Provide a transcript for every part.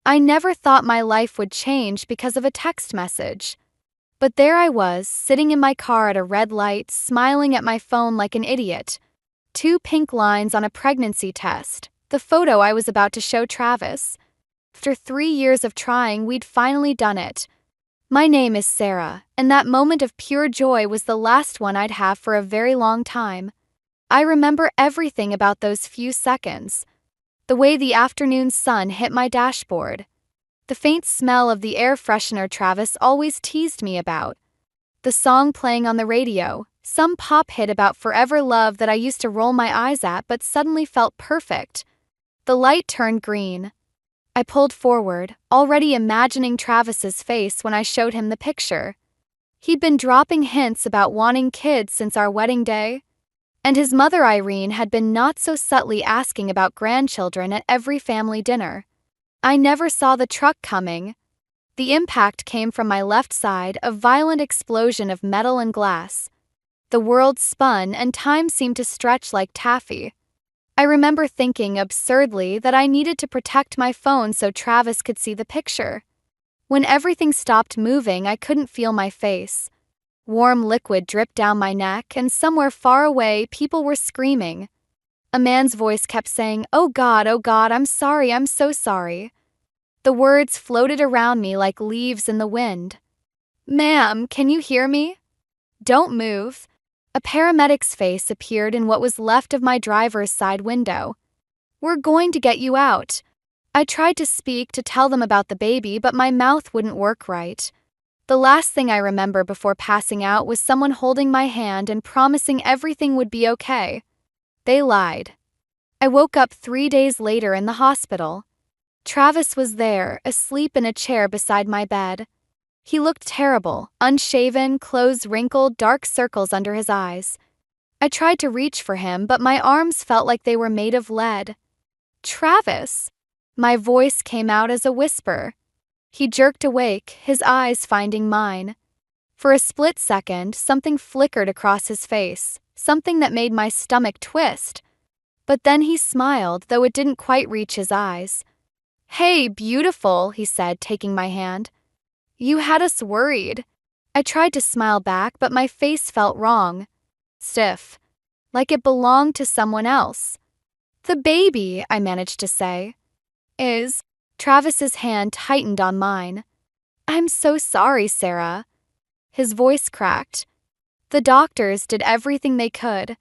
I never thought my life would change because of a text message. But there I was, sitting in my car at a red light, smiling at my phone like an idiot. 2 pink lines on a pregnancy test, the photo I was about to show Travis. After 3 years of trying, we'd finally done it. My name is Sarah, and that moment of pure joy was the last one I'd have for a very long time. I remember everything about those few seconds. The way the afternoon sun hit my dashboard. The faint smell of the air freshener Travis always teased me about. The song playing on the radio, some pop hit about forever love that I used to roll my eyes at but suddenly felt perfect. The light turned green. I pulled forward, already imagining Travis's face when I showed him the picture. He'd been dropping hints about wanting kids since our wedding day, and his mother Irene had been not so subtly asking about grandchildren at every family dinner. I never saw the truck coming. The impact came from my left side, a violent explosion of metal and glass. The world spun and time seemed to stretch like taffy. I remember thinking absurdly that I needed to protect my phone so Travis could see the picture. When everything stopped moving, I couldn't feel my face. Warm liquid dripped down my neck, and somewhere far away, people were screaming. A man's voice kept saying, oh God, I'm sorry, I'm so sorry." The words floated around me like leaves in the wind. "Ma'am, can you hear me? Don't move." A paramedic's face appeared in what was left of my driver's side window. "We're going to get you out." I tried to speak to tell them about the baby, but my mouth wouldn't work right. The last thing I remember before passing out was someone holding my hand and promising everything would be okay. They lied. I woke up 3 days later in the hospital. Travis was there, asleep in a chair beside my bed. He looked terrible, unshaven, clothes wrinkled, dark circles under his eyes. I tried to reach for him, but my arms felt like they were made of lead. "Travis!" My voice came out as a whisper. He jerked awake, his eyes finding mine. For a split second, something flickered across his face, something that made my stomach twist. But then he smiled, though it didn't quite reach his eyes. "Hey, beautiful," he said, taking my hand. "You had us worried." I tried to smile back, but my face felt wrong. Stiff. Like it belonged to someone else. "The baby," I managed to say. "Is..." Travis's hand tightened on mine. "I'm so sorry, Sarah." His voice cracked. "The doctors did everything they could."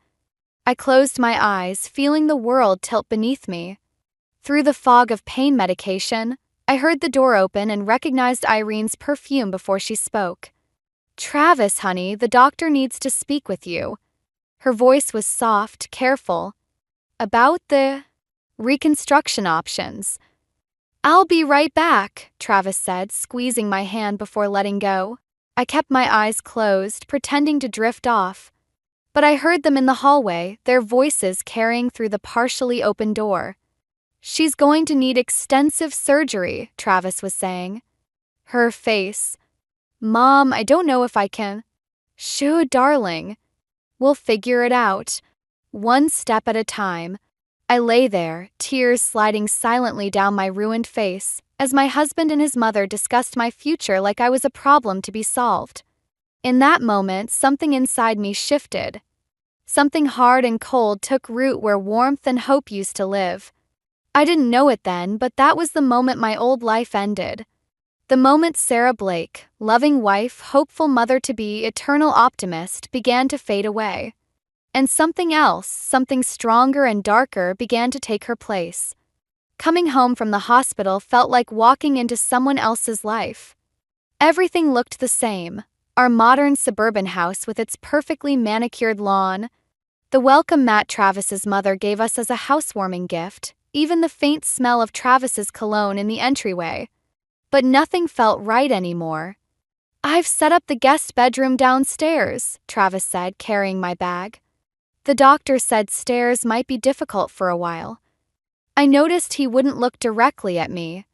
I closed my eyes, feeling the world tilt beneath me. Through the fog of pain medication, I heard the door open and recognized Irene's perfume before she spoke. "Travis, honey, the doctor needs to speak with you." Her voice was soft, careful. "About the reconstruction options." "I'll be right back," Travis said, squeezing my hand before letting go. I kept my eyes closed, pretending to drift off. But I heard them in the hallway, their voices carrying through the partially open door. "She's going to need extensive surgery," Travis was saying. Her face. "Mom, I don't know if I can." "Shoo, darling. We'll figure it out. One step at a time." I lay there, tears sliding silently down my ruined face, as my husband and his mother discussed my future like I was a problem to be solved. In that moment, something inside me shifted. Something hard and cold took root where warmth and hope used to live. I didn't know it then, but that was the moment my old life ended. The moment Sarah Blake, loving wife, hopeful mother-to-be, eternal optimist, began to fade away. And something else, something stronger and darker, began to take her place. Coming home from the hospital felt like walking into someone else's life. Everything looked the same. Our modern suburban house with its perfectly manicured lawn. The welcome mat Travis's mother gave us as a housewarming gift. Even the faint smell of Travis's cologne in the entryway. But nothing felt right anymore. "I've set up the guest bedroom downstairs," Travis said, carrying my bag. "The doctor said stairs might be difficult for a while." I noticed he wouldn't look directly at me.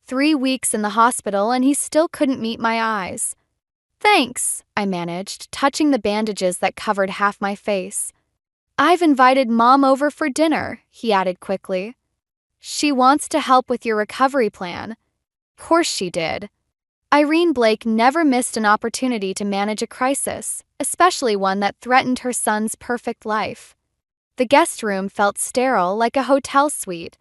3 weeks in the hospital and he still couldn't meet my eyes. "Thanks," I managed, touching the bandages that covered half my face. "I've invited Mom over for dinner," he added quickly. "She wants to help with your recovery plan." Course she did. Irene Blake never missed an opportunity to manage a crisis, especially one that threatened her son's perfect life. The guest room felt sterile, like a hotel suite.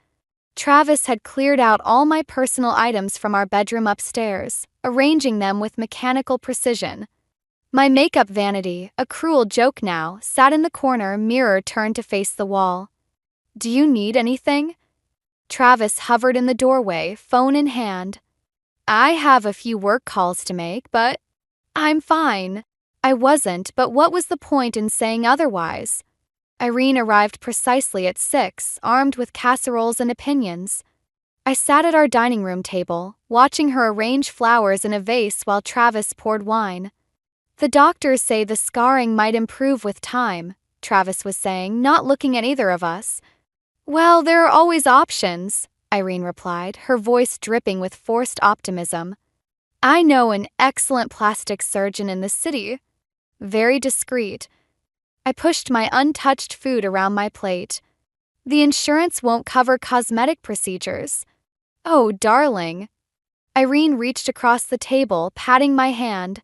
Travis had cleared out all my personal items from our bedroom upstairs, arranging them with mechanical precision. My makeup vanity, a cruel joke now, sat in the corner, mirror turned to face the wall. "Do you need anything?" Travis hovered in the doorway, phone in hand. "I have a few work calls to make, but I'm fine." I wasn't, but what was the point in saying otherwise? Irene arrived precisely at 6, armed with casseroles and opinions. I sat at our dining room table, watching her arrange flowers in a vase while Travis poured wine. "The doctors say the scarring might improve with time," Travis was saying, not looking at either of us. "Well, there are always options," Irene replied, her voice dripping with forced optimism. "I know an excellent plastic surgeon in the city." Very discreet. I pushed my untouched food around my plate. "The insurance won't cover cosmetic procedures." "Oh, darling." Irene reached across the table, patting my hand.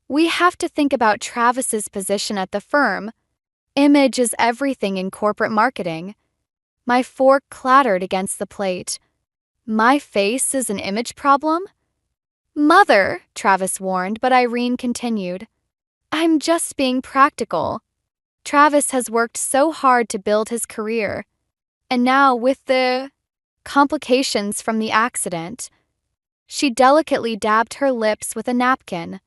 "We have to think about Travis's position at the firm. Image is everything in corporate marketing." My fork clattered against the plate. "My face is an image problem?" "Mother," Travis warned, but Irene continued. "I'm just being practical. Travis has worked so hard to build his career. And now with the complications from the accident." She delicately dabbed her lips with a napkin.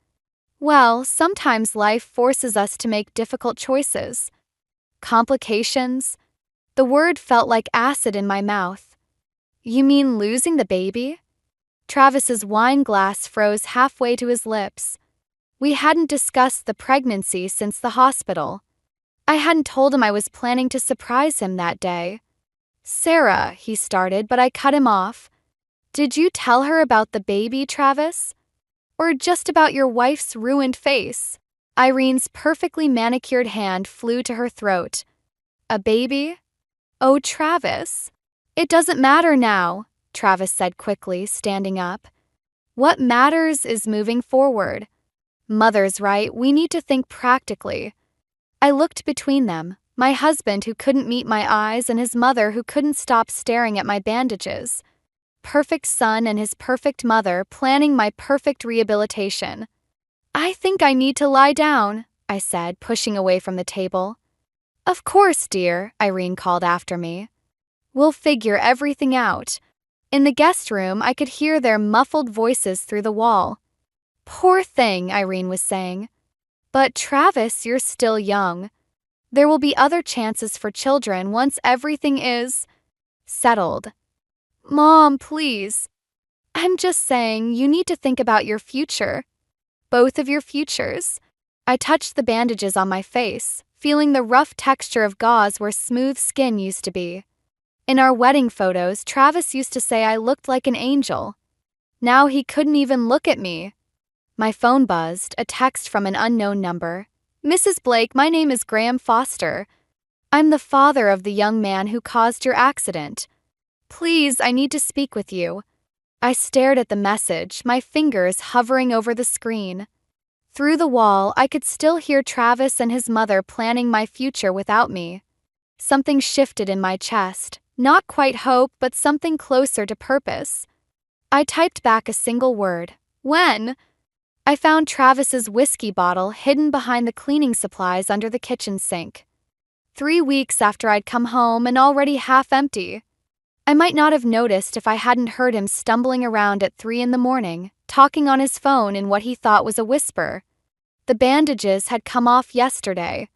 "Well, sometimes life forces us to make difficult choices." Complications? The word felt like acid in my mouth. "You mean losing the baby?" Travis's wine glass froze halfway to his lips. We hadn't discussed the pregnancy since the hospital. I hadn't told him I was planning to surprise him that day. "Sarah," he started, but I cut him off. "Did you tell her about the baby, Travis? Or just about your wife's ruined face?" Irene's perfectly manicured hand flew to her throat. "A baby? Oh, Travis." "It doesn't matter now," Travis said quickly, standing up. "What matters is moving forward. Mother's right, we need to think practically." I looked between them, my husband who couldn't meet my eyes and his mother who couldn't stop staring at my bandages. Perfect son and his perfect mother planning my perfect rehabilitation. "I think I need to lie down," I said, pushing away from the table. "Of course, dear," Irene called after me. "We'll figure everything out." In the guest room, I could hear their muffled voices through the wall. "Poor thing," Irene was saying. "But Travis, you're still young. There will be other chances for children once everything is settled." "Mom, please." "I'm just saying, you need to think about your future. Both of your futures." I touched the bandages on my face, feeling the rough texture of gauze where smooth skin used to be. In our wedding photos, Travis used to say I looked like an angel. Now he couldn't even look at me. My phone buzzed, a text from an unknown number. "Mrs. Blake, my name is Graham Foster. I'm the father of the young man who caused your accident. Please, I need to speak with you." I stared at the message, my fingers hovering over the screen. Through the wall, I could still hear Travis and his mother planning my future without me. Something shifted in my chest, not quite hope, but something closer to purpose. I typed back a single word. "When?" I found Travis's whiskey bottle hidden behind the cleaning supplies under the kitchen sink. 3 weeks after I'd come home and already half empty. I might not have noticed if I hadn't heard him stumbling around at 3 in the morning, talking on his phone in what he thought was a whisper. The bandages had come off yesterday.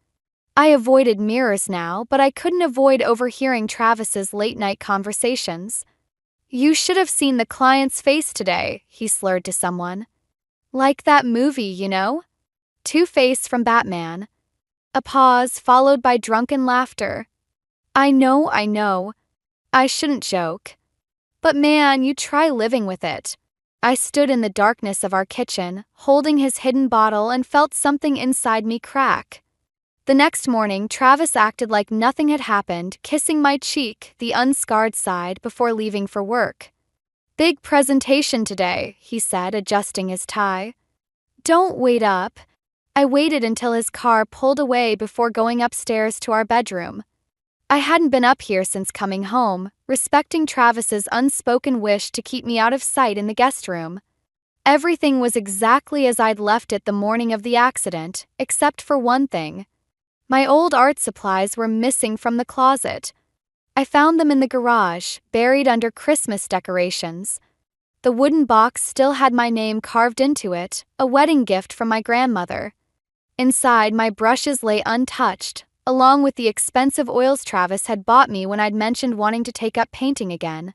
I avoided mirrors now, but I couldn't avoid overhearing Travis's late-night conversations. "You should have seen the client's face today," he slurred to someone. "Like that movie, you know? Two-Face from Batman." A pause followed by drunken laughter. I know. I shouldn't joke. But man, you try living with it." I stood in the darkness of our kitchen, holding his hidden bottle, and felt something inside me crack. The next morning, Travis acted like nothing had happened, kissing my cheek, the unscarred side, before leaving for work. Big presentation today, he said, adjusting his tie. Don't wait up. I waited until his car pulled away before going upstairs to our bedroom. I hadn't been up here since coming home, respecting Travis's unspoken wish to keep me out of sight in the guest room. Everything was exactly as I'd left it the morning of the accident, except for one thing. My old art supplies were missing from the closet. I found them in the garage, buried under Christmas decorations. The wooden box still had my name carved into it, a wedding gift from my grandmother. Inside, my brushes lay untouched, along with the expensive oils Travis had bought me when I'd mentioned wanting to take up painting again.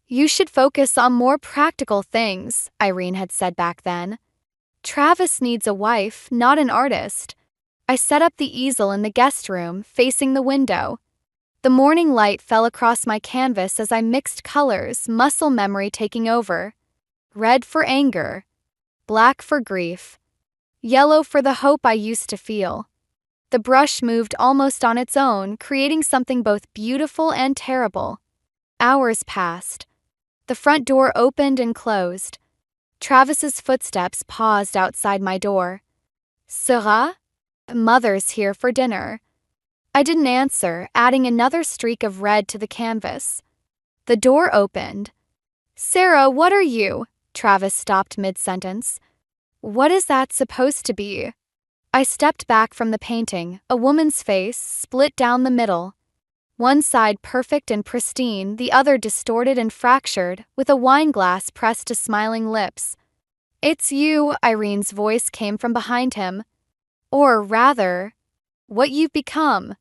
You should focus on more practical things, Irene had said back then. Travis needs a wife, not an artist. I set up the easel in the guest room, facing the window. The morning light fell across my canvas as I mixed colors, muscle memory taking over. Red for anger, black for grief, yellow for the hope I used to feel. The brush moved almost on its own, creating something both beautiful and terrible. Hours passed. The front door opened and closed. Travis's footsteps paused outside my door. Sera? Mother's here for dinner. I didn't answer, adding another streak of red to the canvas. The door opened. Sarah, what are you? Travis stopped mid-sentence. What is that supposed to be? I stepped back from the painting, a woman's face, split down the middle. One side perfect and pristine, the other distorted and fractured, with a wine glass pressed to smiling lips. It's you, Irene's voice came from behind him. Or rather, what you've become.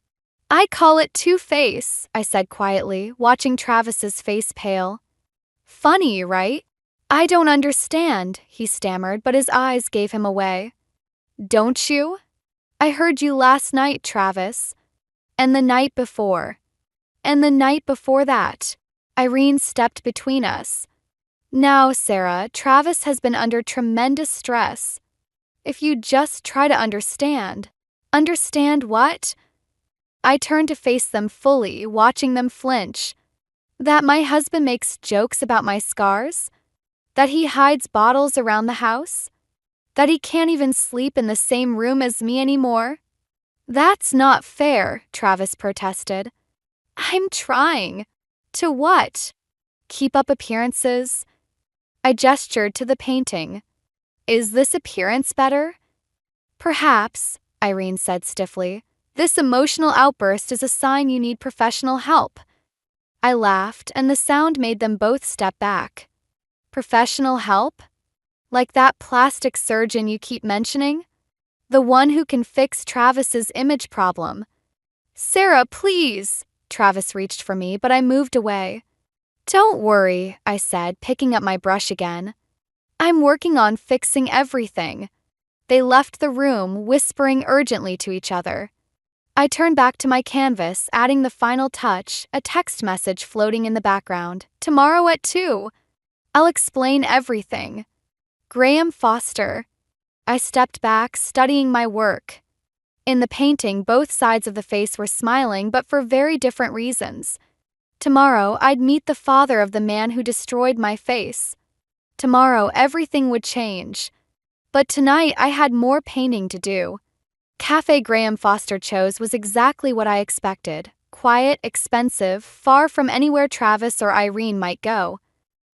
I call it two-face, I said quietly, watching Travis's face pale. Funny, right? I don't understand, he stammered, but his eyes gave him away. Don't you? I heard you last night, Travis. And the night before. And the night before that. Irene stepped between us. Now, Sarah, Travis has been under tremendous stress. If you just try to understand. Understand what? I turned to face them fully, watching them flinch. That my husband makes jokes about my scars? That he hides bottles around the house? That he can't even sleep in the same room as me anymore? That's not fair, Travis protested. I'm trying. To what? Keep up appearances? I gestured to the painting. Is this appearance better? Perhaps, Irene said stiffly. This emotional outburst is a sign you need professional help. I laughed, and the sound made them both step back. Professional help? Like that plastic surgeon you keep mentioning? The one who can fix Travis's image problem. Sarah, please! Travis reached for me, but I moved away. Don't worry, I said, picking up my brush again. I'm working on fixing everything. They left the room, whispering urgently to each other. I turned back to my canvas, adding the final touch, a text message floating in the background. Tomorrow at 2. I'll explain everything. Graham Foster. I stepped back, studying my work. In the painting, both sides of the face were smiling, but for very different reasons. Tomorrow, I'd meet the father of the man who destroyed my face. Tomorrow, everything would change. But tonight, I had more painting to do. Cafe Graham Foster chose was exactly what I expected. Quiet, expensive, far from anywhere Travis or Irene might go.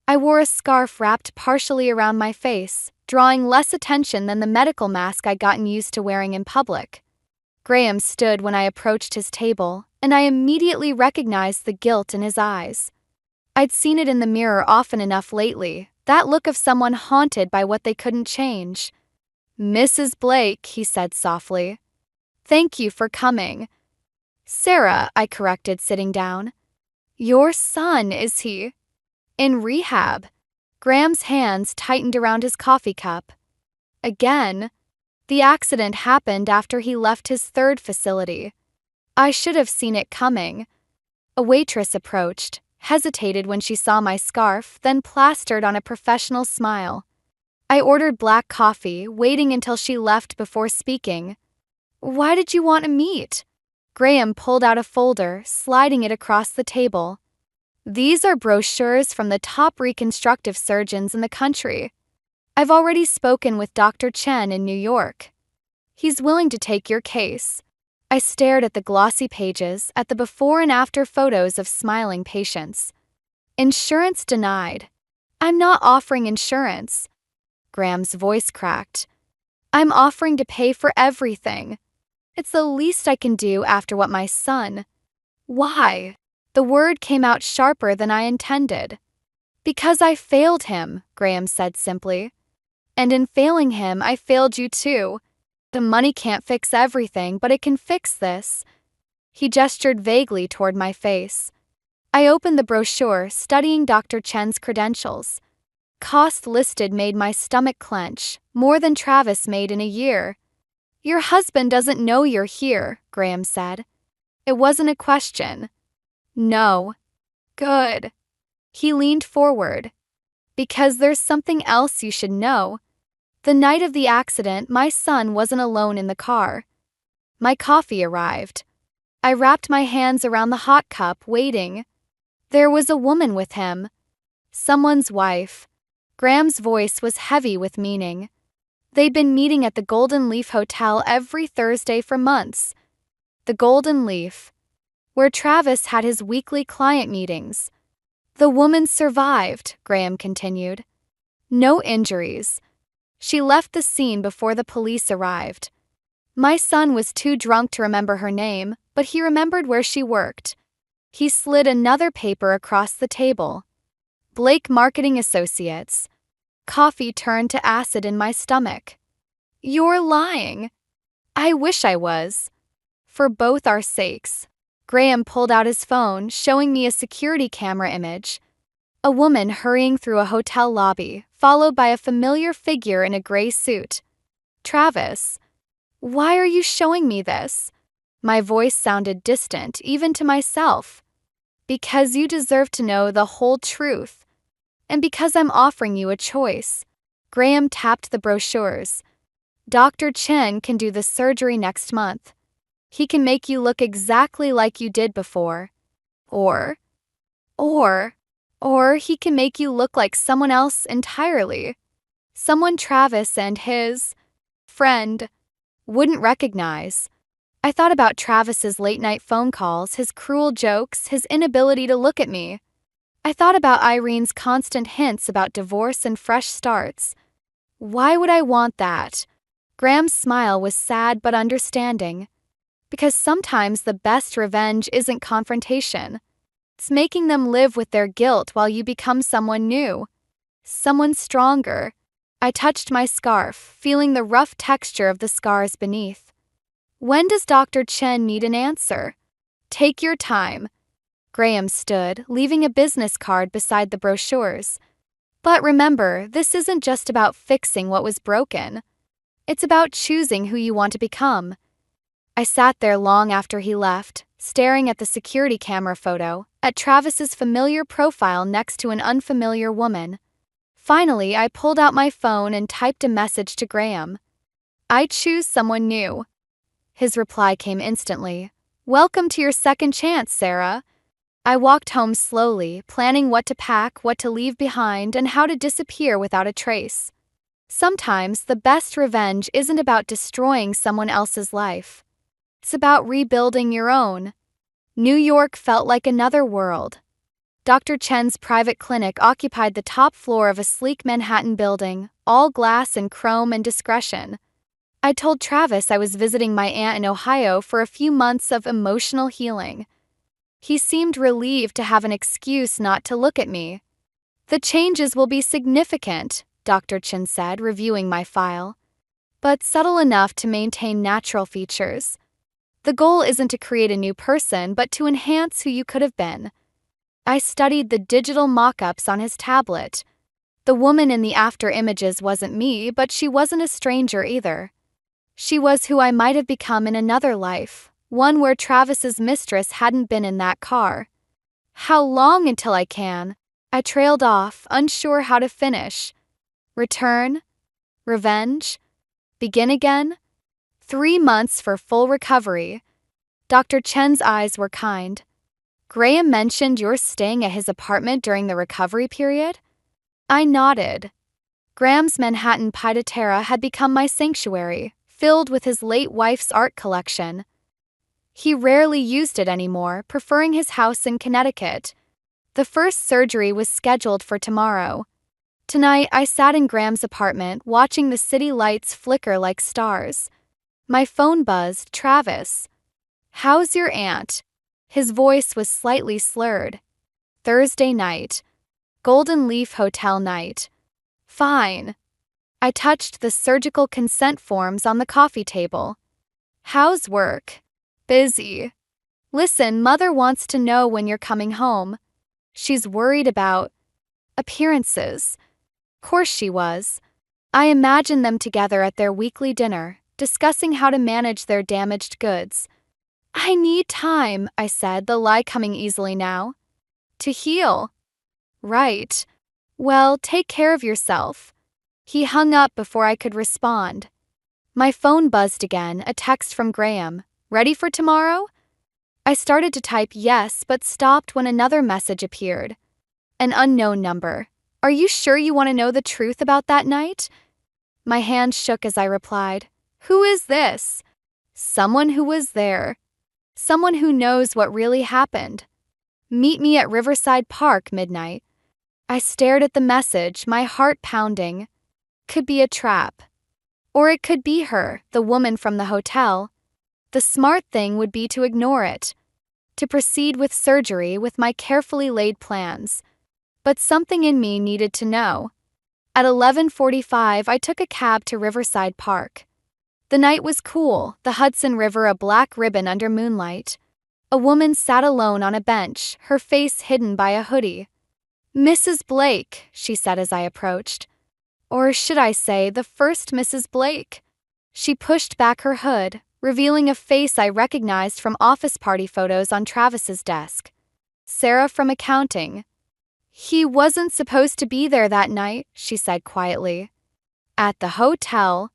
I wore a scarf wrapped partially around my face, drawing less attention than the medical mask I'd gotten used to wearing in public. Graham stood when I approached his table, and I immediately recognized the guilt in his eyes. I'd seen it in the mirror often enough lately, that look of someone haunted by what they couldn't change. Mrs. Blake, he said softly. Thank you for coming. Sarah, I corrected, sitting down. Your son, is he? In rehab. Graham's hands tightened around his coffee cup. Again. The accident happened after he left his third facility. I should have seen it coming. A waitress approached, hesitated when she saw my scarf, then plastered on a professional smile. I ordered black coffee, waiting until she left before speaking. Why did you want to meet? Graham pulled out a folder, sliding it across the table. These are brochures from the top reconstructive surgeons in the country. I've already spoken with Dr. Chen in New York. He's willing to take your case. I stared at the glossy pages, at the before and after photos of smiling patients. Insurance denied. I'm not offering insurance. Graham's voice cracked. I'm offering to pay for everything. It's the least I can do after what my son. Why? The word came out sharper than I intended. Because I failed him, Graham said simply. And in failing him, I failed you too. The money can't fix everything, but it can fix this. He gestured vaguely toward my face. I opened the brochure, studying Dr. Chen's credentials. Cost listed made my stomach clench, more than Travis made in a year. Your husband doesn't know you're here, Graham said. It wasn't a question. No. Good. He leaned forward. Because there's something else you should know. The night of the accident, my son wasn't alone in the car. My coffee arrived. I wrapped my hands around the hot cup, waiting. There was a woman with him. Someone's wife. Graham's voice was heavy with meaning. They'd been meeting at the Golden Leaf Hotel every Thursday for months. The Golden Leaf, where Travis had his weekly client meetings. The woman survived, Graham continued. No injuries. She left the scene before the police arrived. My son was too drunk to remember her name, but he remembered where she worked. He slid another paper across the table. Blake Marketing Associates. Coffee turned to acid in my stomach. You're lying. I wish I was. For both our sakes. Graham pulled out his phone, showing me a security camera image. A woman hurrying through a hotel lobby, followed by a familiar figure in a gray suit. Travis. Why are you showing me this? My voice sounded distant, even to myself. Because you deserve to know the whole truth. And because I'm offering you a choice. Graham tapped the brochures. Dr. Chen can do the surgery next month. He can make you look exactly like you did before. Or he can make you look like someone else entirely. Someone Travis and his friend wouldn't recognize. I thought about Travis's late-night phone calls, his cruel jokes, his inability to look at me. I thought about Irene's constant hints about divorce and fresh starts. Why would I want that? Graham's smile was sad but understanding. Because sometimes the best revenge isn't confrontation. It's making them live with their guilt while you become someone new. Someone stronger. I touched my scarf, feeling the rough texture of the scars beneath. When does Dr. Chen need an answer? Take your time. Graham stood, leaving a business card beside the brochures. But remember, this isn't just about fixing what was broken. It's about choosing who you want to become. I sat there long after he left, staring at the security camera photo, at Travis's familiar profile next to an unfamiliar woman. Finally, I pulled out my phone and typed a message to Graham. I choose someone new. His reply came instantly. Welcome to your second chance, Sarah. I walked home slowly, planning what to pack, what to leave behind, and how to disappear without a trace. Sometimes the best revenge isn't about destroying someone else's life. It's about rebuilding your own. New York felt like another world. Dr. Chen's private clinic occupied the top floor of a sleek Manhattan building, all glass and chrome and discretion. I told Travis I was visiting my aunt in Ohio for a few months of emotional healing. He seemed relieved to have an excuse not to look at me. The changes will be significant, Dr. Chen said, reviewing my file, but subtle enough to maintain natural features. The goal isn't to create a new person, but to enhance who you could have been. I studied the digital mock-ups on his tablet. The woman in the after images wasn't me, but she wasn't a stranger either. She was who I might have become in another life, one where Travis's mistress hadn't been in that car. How long until I can? I trailed off, unsure how to finish. Return? Revenge? Begin again? 3 months for full recovery. Dr. Chen's eyes were kind. Graham mentioned you're staying at his apartment during the recovery period? I nodded. Graham's Manhattan pied-a-terre had become my sanctuary, filled with his late wife's art collection. He rarely used it anymore, preferring his house in Connecticut. The first surgery was scheduled for tomorrow. Tonight, I sat in Graham's apartment, watching the city lights flicker like stars. My phone buzzed. Travis. How's your aunt? His voice was slightly slurred. Thursday night. Golden Leaf Hotel night. Fine. I touched the surgical consent forms on the coffee table. How's work? Busy. Listen, Mother wants to know when you're coming home. She's worried about appearances. Course she was. I imagined them together at their weekly dinner, discussing how to manage their damaged goods. I need time, I said, the lie coming easily now. To heal. Right. Well, take care of yourself. He hung up before I could respond. My phone buzzed again, a text from Graham. Ready for tomorrow? I started to type yes, but stopped when another message appeared. An unknown number. Are you sure you want to know the truth about that night? My hand shook as I replied. Who is this? Someone who was there. Someone who knows what really happened. Meet me at Riverside Park midnight. I stared at the message, my heart pounding. Could be a trap. Or it could be her, the woman from the hotel. The smart thing would be to ignore it. To proceed with surgery with my carefully laid plans. But something in me needed to know. At 11:45, I took a cab to Riverside Park. The night was cool, the Hudson River a black ribbon under moonlight. A woman sat alone on a bench, her face hidden by a hoodie. Mrs. Blake, she said as I approached. Or should I say, the first Mrs. Blake? She pushed back her hood, revealing a face I recognized from office party photos on Travis's desk. Sarah from accounting. He wasn't supposed to be there that night, she said quietly. At the hotel.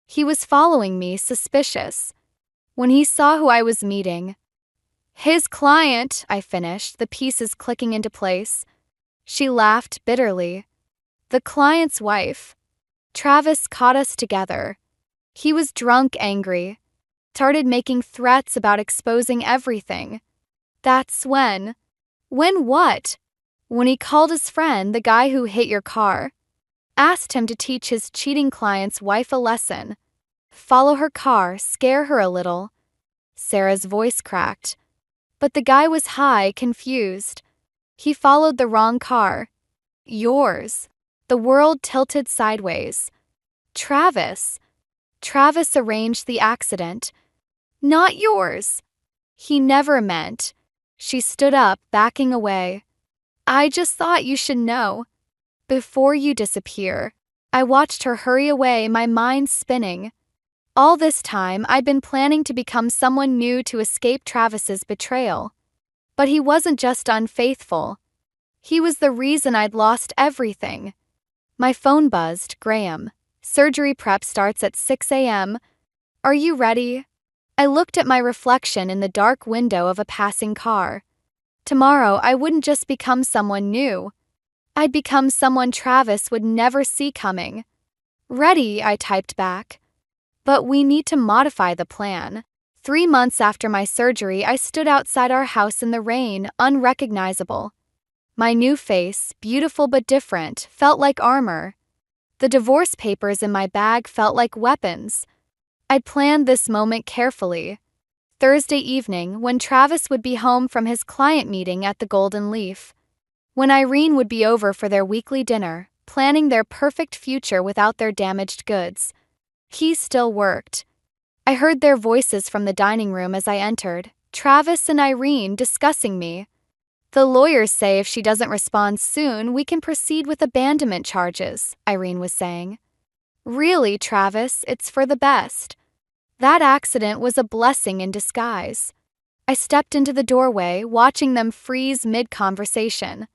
He was following me, suspicious. When he saw who I was meeting. His client, I finished, the pieces clicking into place. She laughed bitterly. The client's wife. Travis caught us together. He was drunk, angry. Started making threats about exposing everything. That's when. When what? When he called his friend, the guy who hit your car. Asked him to teach his cheating client's wife a lesson. Follow her car, scare her a little. Sarah's voice cracked. But the guy was high, confused. He followed the wrong car. Yours. The world tilted sideways. Travis. Travis arranged the accident. Not yours. He never meant. She stood up, backing away. I just thought you should know. Before you disappear. I watched her hurry away, my mind spinning. All this time, I'd been planning to become someone new to escape Travis's betrayal. But he wasn't just unfaithful. He was the reason I'd lost everything. My phone buzzed. Graham. Surgery prep starts at 6 a.m. Are you ready? I looked at my reflection in the dark window of a passing car. Tomorrow, I wouldn't just become someone new. I'd become someone Travis would never see coming. Ready, I typed back. But we need to modify the plan. 3 months after my surgery, I stood outside our house in the rain, unrecognizable. My new face, beautiful but different, felt like armor. The divorce papers in my bag felt like weapons. I'd planned this moment carefully. Thursday evening, when Travis would be home from his client meeting at the Golden Leaf. When Irene would be over for their weekly dinner, planning their perfect future without their damaged goods. He still worked. I heard their voices from the dining room as I entered, Travis and Irene discussing me. The lawyers say if she doesn't respond soon, we can proceed with abandonment charges, Irene was saying. Really, Travis, it's for the best. That accident was a blessing in disguise. I stepped into the doorway, watching them freeze mid-conversation.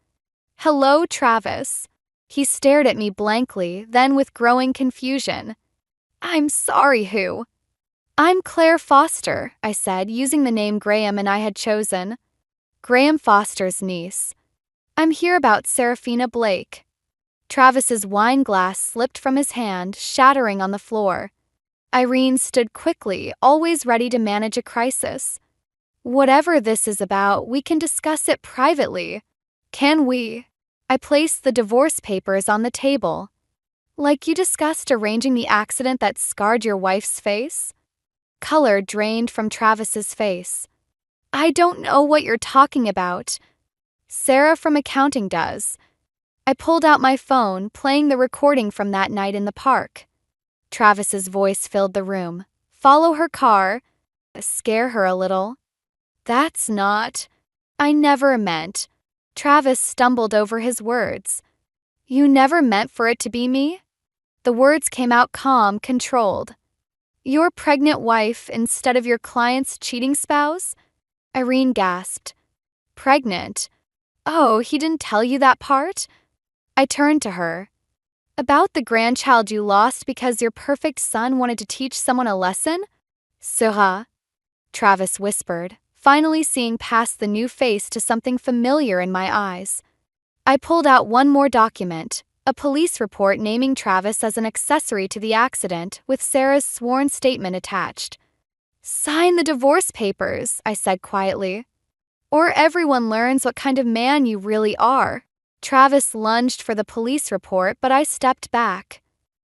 Hello, Travis. He stared at me blankly, then with growing confusion. I'm sorry, who? I'm Claire Foster, I said, using the name Graham and I had chosen. Graham Foster's niece. I'm here about Serafina Blake. Travis's wine glass slipped from his hand, shattering on the floor. Irene stood quickly, always ready to manage a crisis. Whatever this is about, we can discuss it privately. Can we? I placed the divorce papers on the table. Like you discussed arranging the accident that scarred your wife's face? Color drained from Travis's face. I don't know what you're talking about. Sarah from accounting does. I pulled out my phone, playing the recording from that night in the park. Travis's voice filled the room. Follow her car. Scare her a little. That's not. I never meant. Travis stumbled over his words. You never meant for it to be me? The words came out calm, controlled. Your pregnant wife instead of your client's cheating spouse? Irene gasped. Pregnant? Oh, he didn't tell you that part? I turned to her. About the grandchild you lost because your perfect son wanted to teach someone a lesson? Sera, Travis whispered, finally seeing past the new face to something familiar in my eyes. I pulled out one more document, a police report naming Travis as an accessory to the accident with Sarah's sworn statement attached. Sign the divorce papers, I said quietly. Or everyone learns what kind of man you really are. Travis lunged for the police report, but I stepped back.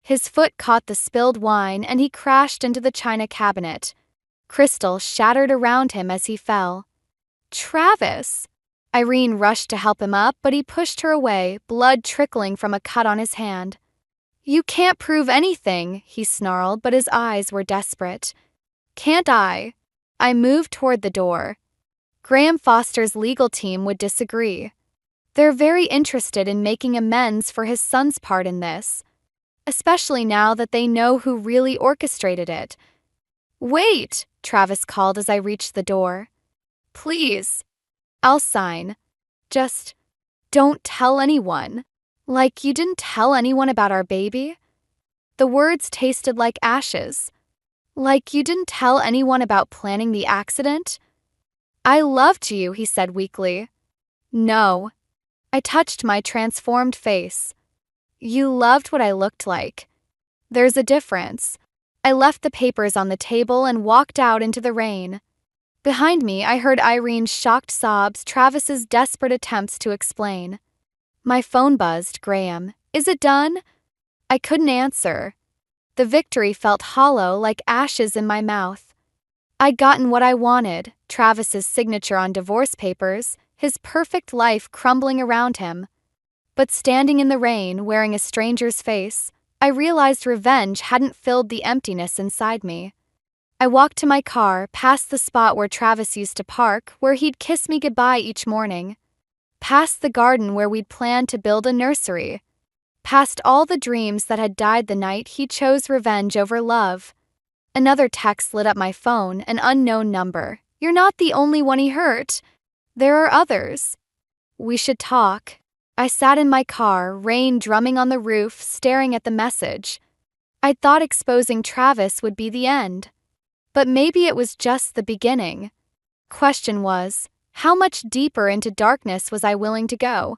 His foot caught the spilled wine and he crashed into the china cabinet. Crystal shattered around him as he fell. Travis! Irene rushed to help him up, but he pushed her away, blood trickling from a cut on his hand. You can't prove anything, he snarled, but his eyes were desperate. Can't I? I moved toward the door. Graham Foster's legal team would disagree. They're very interested in making amends for his son's part in this, especially now that they know who really orchestrated it. Wait, Travis called as I reached the door. Please. I'll sign. Just don't tell anyone. Like you didn't tell anyone about our baby? The words tasted like ashes. Like you didn't tell anyone about planning the accident? I loved you, he said weakly. No. I touched my transformed face. You loved what I looked like. There's a difference. I left the papers on the table and walked out into the rain. Behind me, I heard Irene's shocked sobs, Travis's desperate attempts to explain. My phone buzzed. Graham, is it done? I couldn't answer. The victory felt hollow, like ashes in my mouth. I'd gotten what I wanted, Travis's signature on divorce papers, his perfect life crumbling around him. But standing in the rain, wearing a stranger's face, I realized revenge hadn't filled the emptiness inside me. I walked to my car, past the spot where Travis used to park, where he'd kiss me goodbye each morning. Past the garden where we'd planned to build a nursery. Past all the dreams that had died the night he chose revenge over love. Another text lit up my phone, an unknown number. You're not the only one he hurt. There are others. We should talk. I sat in my car, rain drumming on the roof, staring at the message. I'd thought exposing Travis would be the end. But maybe it was just the beginning. Question was, how much deeper into darkness was I willing to go?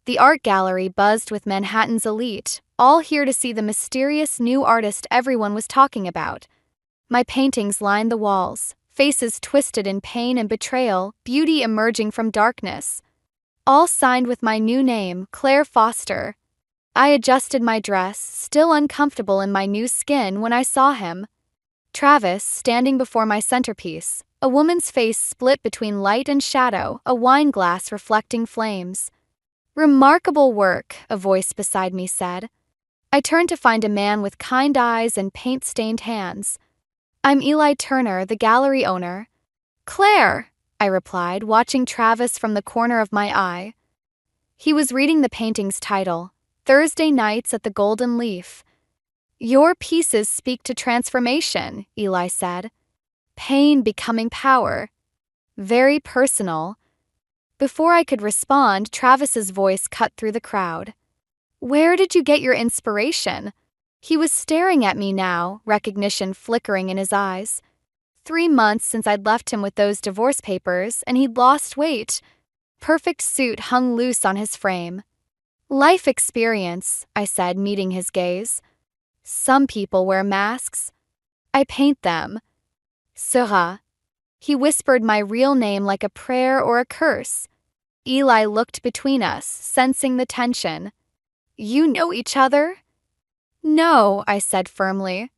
The art gallery buzzed with Manhattan's elite, all here to see the mysterious new artist everyone was talking about. My paintings lined the walls, faces twisted in pain and betrayal, beauty emerging from darkness. All signed with my new name, Claire Foster. I adjusted my dress, still uncomfortable in my new skin, when I saw him. Travis, standing before my centerpiece, a woman's face split between light and shadow, a wine glass reflecting flames. Remarkable work, a voice beside me said. I turned to find a man with kind eyes and paint-stained hands. I'm Eli Turner, the gallery owner. Claire, I replied, watching Travis from the corner of my eye. He was reading the painting's title, Thursday Nights at the Golden Leaf. Your pieces speak to transformation, Eli said. Pain becoming power. Very personal. Before I could respond, Travis's voice cut through the crowd. Where did you get your inspiration? He was staring at me now, recognition flickering in his eyes. 3 months since I'd left him with those divorce papers, and he'd lost weight. Perfect suit hung loose on his frame. Life experience, I said, meeting his gaze. Some people wear masks. I paint them. Sera. He whispered my real name like a prayer or a curse. Eli looked between us, sensing the tension. You know each other? No, I said firmly.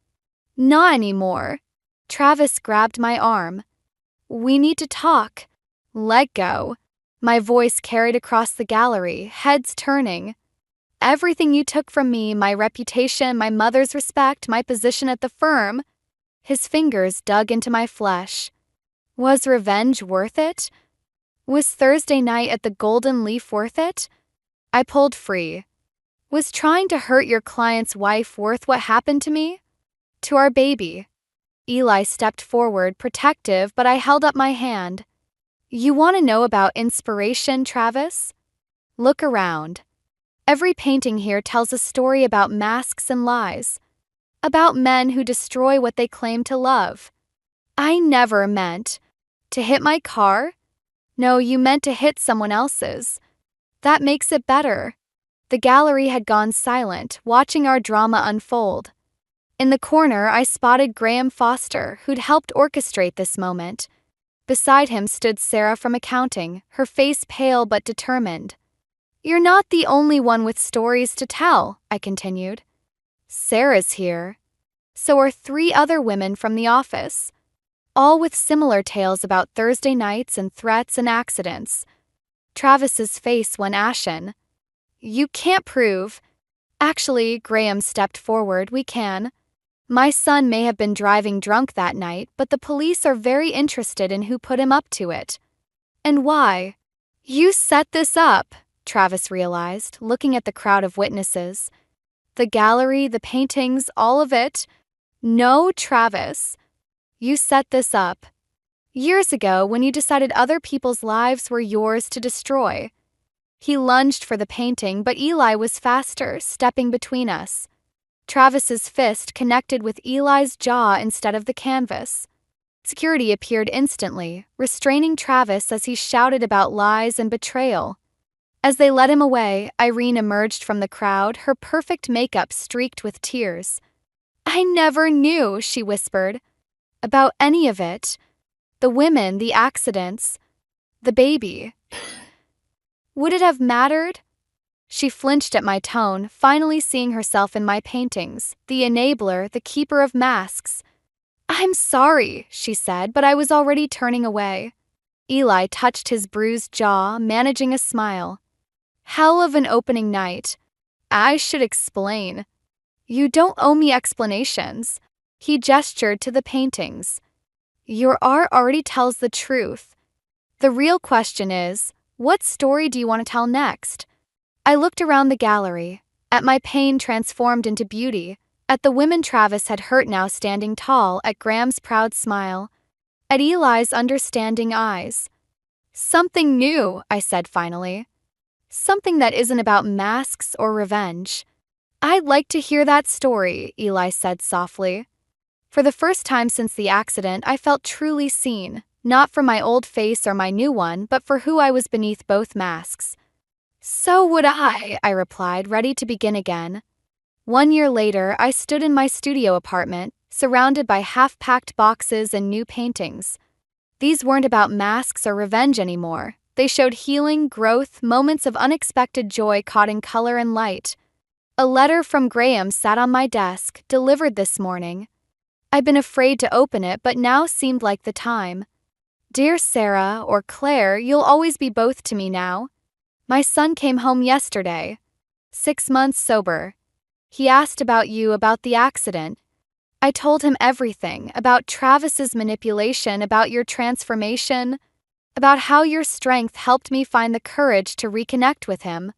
Not anymore. Travis grabbed my arm. We need to talk. Let go. My voice carried across the gallery, heads turning. Everything you took from me, my reputation, my mother's respect, my position at the firm. His fingers dug into my flesh. Was revenge worth it? Was Thursday night at the Golden Leaf worth it? I pulled free. Was trying to hurt your client's wife worth what happened to me? To our baby. Eli stepped forward, protective, but I held up my hand. You want to know about inspiration, Travis? Look around. Every painting here tells a story about masks and lies. About men who destroy what they claim to love. I never meant to hit my car? No, you meant to hit someone else's. That makes it better. The gallery had gone silent, watching our drama unfold. In the corner, I spotted Graham Foster, who'd helped orchestrate this moment. Beside him stood Sarah from accounting, her face pale but determined. You're not the only one with stories to tell, I continued. Sarah's here. So are 3 other women from the office, all with similar tales about Thursday nights and threats and accidents. Travis's face went ashen. You can't prove. Actually, Graham stepped forward, we can. My son may have been driving drunk that night, but the police are very interested in who put him up to it. And why? You set this up, Travis realized, looking at the crowd of witnesses. The gallery, the paintings, all of it. No, Travis. You set this up. Years ago, when you decided other people's lives were yours to destroy. He lunged for the painting, but Eli was faster, stepping between us. Travis's fist connected with Eli's jaw instead of the canvas. Security appeared instantly, restraining Travis as he shouted about lies and betrayal. As they led him away, Irene emerged from the crowd, her perfect makeup streaked with tears. I never knew, she whispered, about any of it. The women, the accidents, the baby. Would it have mattered? She flinched at my tone, finally seeing herself in my paintings, the enabler, the keeper of masks. I'm sorry, she said, but I was already turning away. Eli touched his bruised jaw, managing a smile. Hell of an opening night. I should explain. You don't owe me explanations. He gestured to the paintings. Your art already tells the truth. The real question is, what story do you want to tell next? I looked around the gallery, at my pain transformed into beauty, at the women Travis had hurt now standing tall, at Graham's proud smile, at Eli's understanding eyes. Something new, I said finally. Something that isn't about masks or revenge. I'd like to hear that story, Eli said softly. For the first time since the accident, I felt truly seen, not for my old face or my new one, but for who I was beneath both masks. So would I replied, ready to begin again. 1 year later, I stood in my studio apartment, surrounded by half-packed boxes and new paintings. These weren't about masks or revenge anymore. They showed healing, growth, moments of unexpected joy caught in color and light. A letter from Graham sat on my desk, delivered this morning. I'd been afraid to open it, but now seemed like the time. Dear Sarah, or Claire, you'll always be both to me now. My son came home yesterday. 6 months sober. He asked about you, about the accident. I told him everything, about Travis's manipulation, about your transformation, about how your strength helped me find the courage to reconnect with him.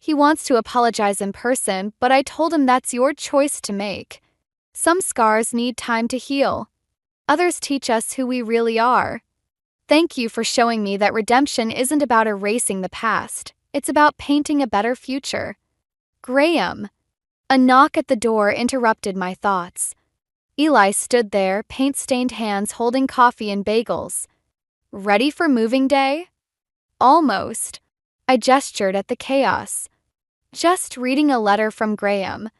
He wants to apologize in person, but I told him that's your choice to make. Some scars need time to heal. Others teach us who we really are. Thank you for showing me that redemption isn't about erasing the past. It's about painting a better future. Graham. A knock at the door interrupted my thoughts. Eli stood there, paint-stained hands holding coffee and bagels. Ready for moving day? Almost. I gestured at the chaos. Just reading a letter from Graham.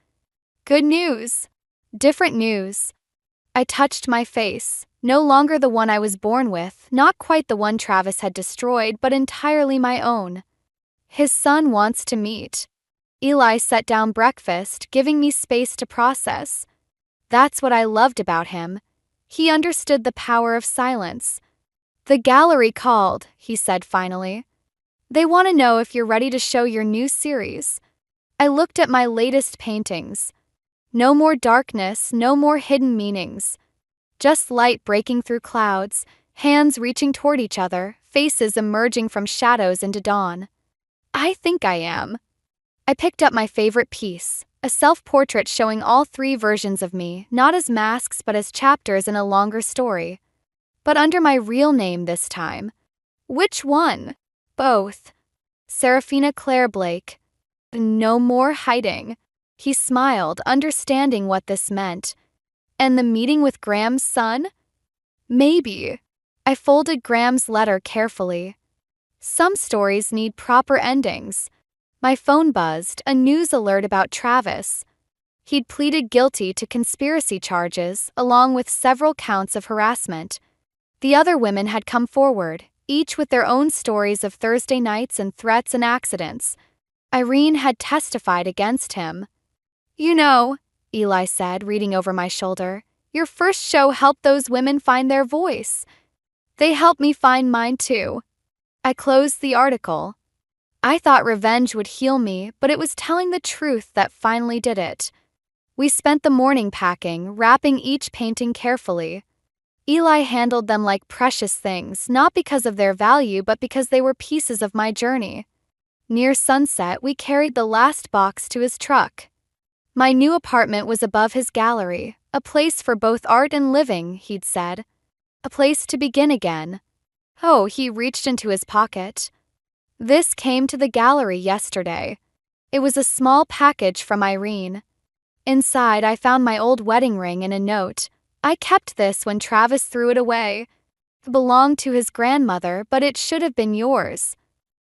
Good news. Different news. I touched my face, no longer the one I was born with, not quite the one Travis had destroyed, but entirely my own. His son wants to meet. Eli set down breakfast, giving me space to process. That's what I loved about him. He understood the power of silence. The gallery called, he said finally. They want to know if you're ready to show your new series. I looked at my latest paintings. No more darkness, no more hidden meanings. Just light breaking through clouds, hands reaching toward each other, faces emerging from shadows into dawn. I think I am. I picked up my favorite piece, a self-portrait showing all three versions of me, not as masks but as chapters in a longer story. But under my real name this time. Which one? Both. Serafina Claire Blake. No more hiding. He smiled, understanding what this meant. And the meeting with Graham's son? Maybe. I folded Graham's letter carefully. Some stories need proper endings. My phone buzzed, a news alert about Travis. He'd pleaded guilty to conspiracy charges, along with several counts of harassment. The other women had come forward, each with their own stories of Thursday nights and threats and accidents. Irene had testified against him. You know, Eli said, reading over my shoulder, your first show helped those women find their voice. They helped me find mine too. I closed the article. I thought revenge would heal me, but it was telling the truth that finally did it. We spent the morning packing, wrapping each painting carefully. Eli handled them like precious things, not because of their value, but because they were pieces of my journey. Near sunset, we carried the last box to his truck. My new apartment was above his gallery, a place for both art and living, he'd said. A place to begin again. Oh, he reached into his pocket. This came to the gallery yesterday. It was a small package from Irene. Inside, I found my old wedding ring and a note. I kept this when Travis threw it away. It belonged to his grandmother, but it should have been yours.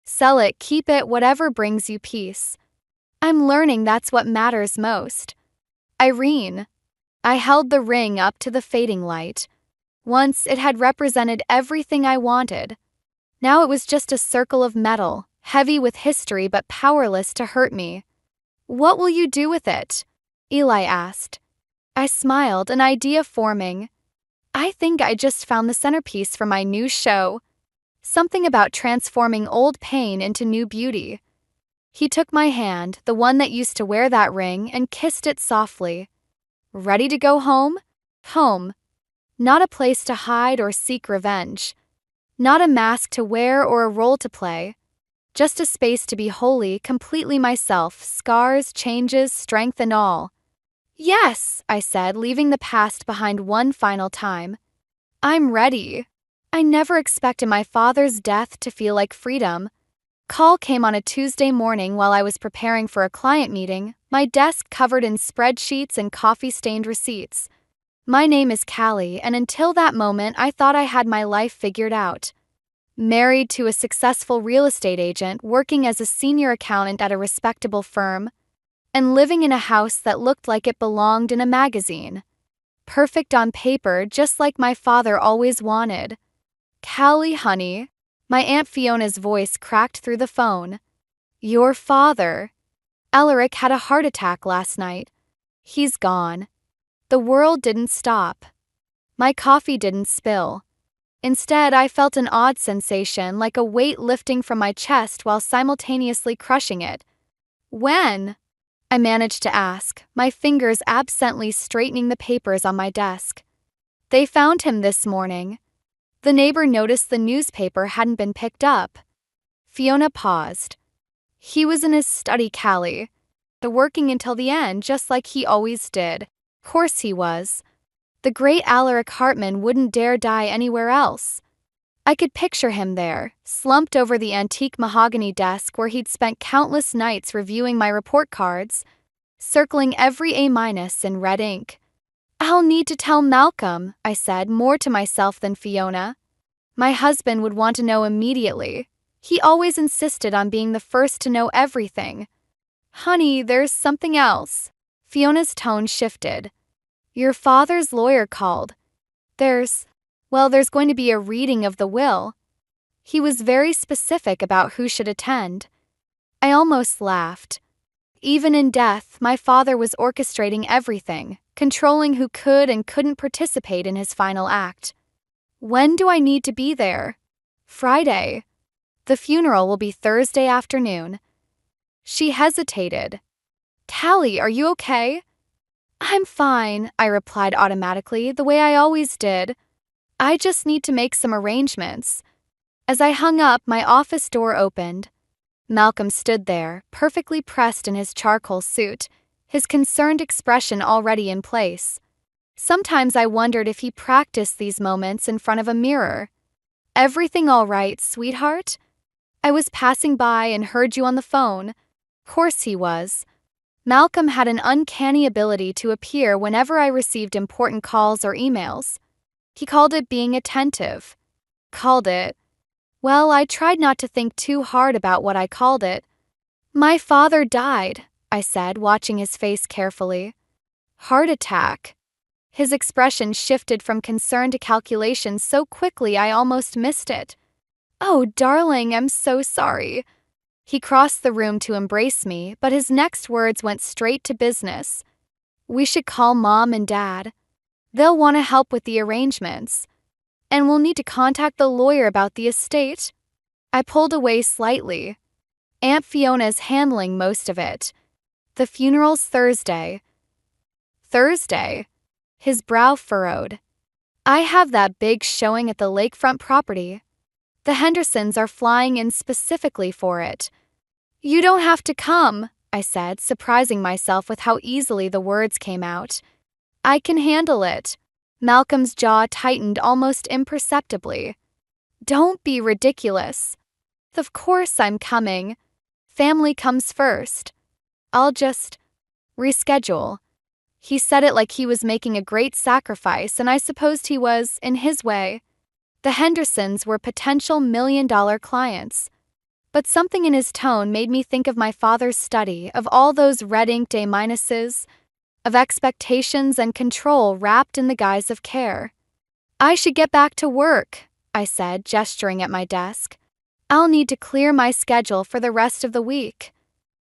Sell it, keep it, whatever brings you peace. I'm learning that's what matters most. Irene. I held the ring up to the fading light. Once it had represented everything I wanted. Now it was just a circle of metal, heavy with history but powerless to hurt me. What will you do with it? Eli asked. I smiled, an idea forming. I think I just found the centerpiece for my new show. Something about transforming old pain into new beauty. He took my hand, the one that used to wear that ring, and kissed it softly. Ready to go home? Home. Not a place to hide or seek revenge. Not a mask to wear or a role to play. Just a space to be wholly, completely myself, scars, changes, strength and all. Yes, I said, leaving the past behind one final time. I'm ready. I never expected my father's death to feel like freedom. Call came on a Tuesday morning while I was preparing for a client meeting, my desk covered in spreadsheets and coffee-stained receipts. My name is Callie, and until that moment I thought I had my life figured out. Married to a successful real estate agent, working as a senior accountant at a respectable firm, and living in a house that looked like it belonged in a magazine. Perfect on paper, just like my father always wanted. Callie, honey. My Aunt Fiona's voice cracked through the phone. Your father. Alaric had a heart attack last night. He's gone. The world didn't stop. My coffee didn't spill. Instead, I felt an odd sensation, like a weight lifting from my chest while simultaneously crushing it. When? I managed to ask, my fingers absently straightening the papers on my desk. They found him this morning. The neighbor noticed the newspaper hadn't been picked up. Fiona paused. He was in his study, Callie. Working until the end, just like he always did. Course he was. The great Alaric Hartman wouldn't dare die anywhere else. I could picture him there, slumped over the antique mahogany desk where he'd spent countless nights reviewing my report cards, circling every A- in red ink. I'll need to tell Malcolm, I said, more to myself than Fiona. My husband would want to know immediately. He always insisted on being the first to know everything. Honey, there's something else. Fiona's tone shifted. Your father's lawyer called. There's going to be a reading of the will. He was very specific about who should attend. I almost laughed. Even in death, my father was orchestrating everything, controlling who could and couldn't participate in his final act. When do I need to be there? Friday. The funeral will be Thursday afternoon. She hesitated. Callie, are you okay? I'm fine, I replied automatically, the way I always did. I just need to make some arrangements. As I hung up, my office door opened. Malcolm stood there, perfectly pressed in his charcoal suit, his concerned expression already in place. Sometimes I wondered if he practiced these moments in front of a mirror. Everything all right, sweetheart? I was passing by and heard you on the phone. Course he was. Malcolm had an uncanny ability to appear whenever I received important calls or emails. He called it being attentive. Well, I tried not to think too hard about what I called it. My father died, I said, watching his face carefully. Heart attack. His expression shifted from concern to calculation so quickly I almost missed it. Oh, darling, I'm so sorry. He crossed the room to embrace me, but his next words went straight to business. We should call Mom and Dad. They'll want to help with the arrangements. And we'll need to contact the lawyer about the estate. I pulled away slightly. Aunt Fiona's handling most of it. The funeral's Thursday. Thursday? His brow furrowed. I have that big showing at the lakefront property. The Hendersons are flying in specifically for it. You don't have to come, I said, surprising myself with how easily the words came out. I can handle it. Malcolm's jaw tightened almost imperceptibly. Don't be ridiculous. Of course I'm coming. Family comes first. I'll just reschedule. He said it like he was making a great sacrifice, and I supposed he was, in his way. The Hendersons were potential million-dollar clients. But something in his tone made me think of my father's study of all those red-inked A-minuses, of expectations and control wrapped in the guise of care. I should get back to work, I said, gesturing at my desk. I'll need to clear my schedule for the rest of the week.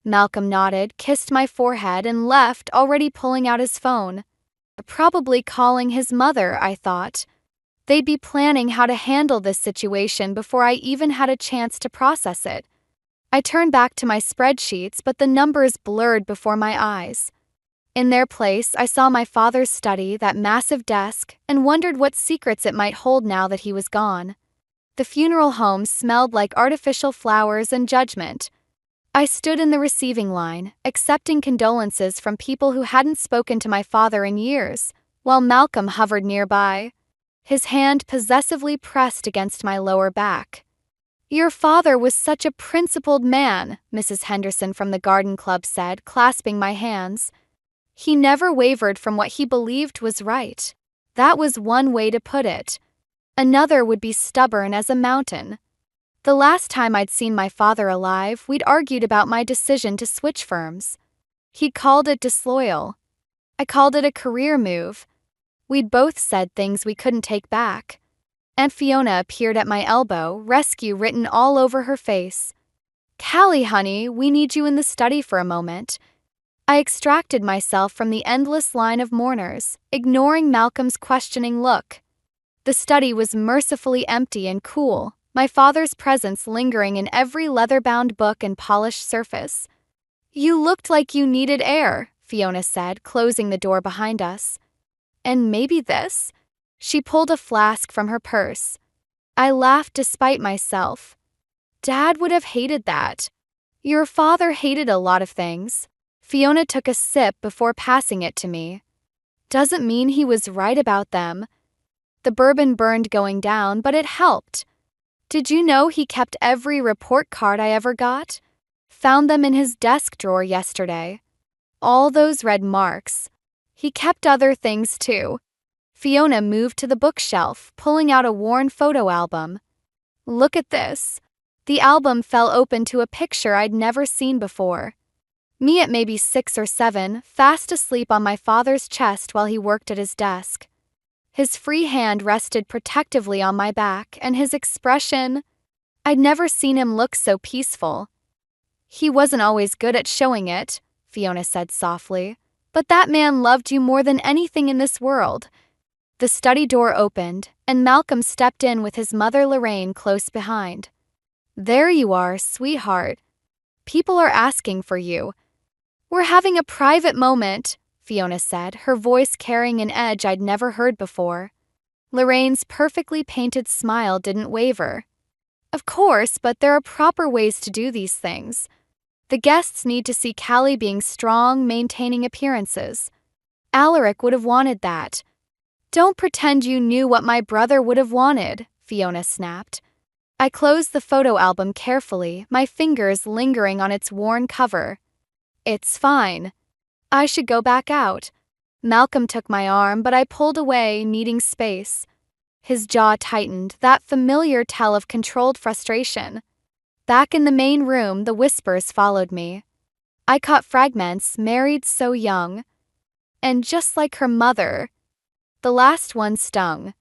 Malcolm nodded, kissed my forehead, and left, already pulling out his phone. Probably calling his mother, I thought. They'd be planning how to handle this situation before I even had a chance to process it. I turned back to my spreadsheets, but the numbers blurred before my eyes. In their place, I saw my father's study, that massive desk, and wondered what secrets it might hold now that he was gone. The funeral home smelled like artificial flowers and judgment. I stood in the receiving line, accepting condolences from people who hadn't spoken to my father in years, while Malcolm hovered nearby, his hand possessively pressed against my lower back. Your father was such a principled man, Mrs. Henderson from the garden club said, clasping my hands. He never wavered from what he believed was right. That was one way to put it. Another would be stubborn as a mountain. The last time I'd seen my father alive, we'd argued about my decision to switch firms. He'd called it disloyal. I called it a career move. We'd both said things we couldn't take back. Aunt Fiona appeared at my elbow, rescue written all over her face. Callie, honey, we need you in the study for a moment. I extracted myself from the endless line of mourners, ignoring Malcolm's questioning look. The study was mercifully empty and cool, my father's presence lingering in every leather-bound book and polished surface. You looked like you needed air, Fiona said, closing the door behind us. And maybe this? She pulled a flask from her purse. I laughed despite myself. Dad would have hated that. Your father hated a lot of things. Fiona took a sip before passing it to me. Doesn't mean he was right about them. The bourbon burned going down, but it helped. Did you know he kept every report card I ever got? Found them in his desk drawer yesterday. All those red marks. He kept other things too. Fiona moved to the bookshelf, pulling out a worn photo album. Look at this. The album fell open to a picture I'd never seen before. Me at maybe 6 or 7, fast asleep on my father's chest while he worked at his desk. His free hand rested protectively on my back, and his expression, I'd never seen him look so peaceful. He wasn't always good at showing it, Fiona said softly, but that man loved you more than anything in this world. The study door opened, and Malcolm stepped in with his mother Lorraine close behind. There you are, sweetheart. People are asking for you. We're having a private moment, Fiona said, her voice carrying an edge I'd never heard before. Lorraine's perfectly painted smile didn't waver. Of course, but there are proper ways to do these things. The guests need to see Callie being strong, maintaining appearances. Alaric would have wanted that. Don't pretend you knew what my brother would have wanted, Fiona snapped. I closed the photo album carefully, my fingers lingering on its worn cover. It's fine. I should go back out. Malcolm took my arm, but I pulled away, needing space. His jaw tightened, that familiar tell of controlled frustration. Back in the main room, the whispers followed me. I caught fragments, married so young. And just like her mother. The last one stung.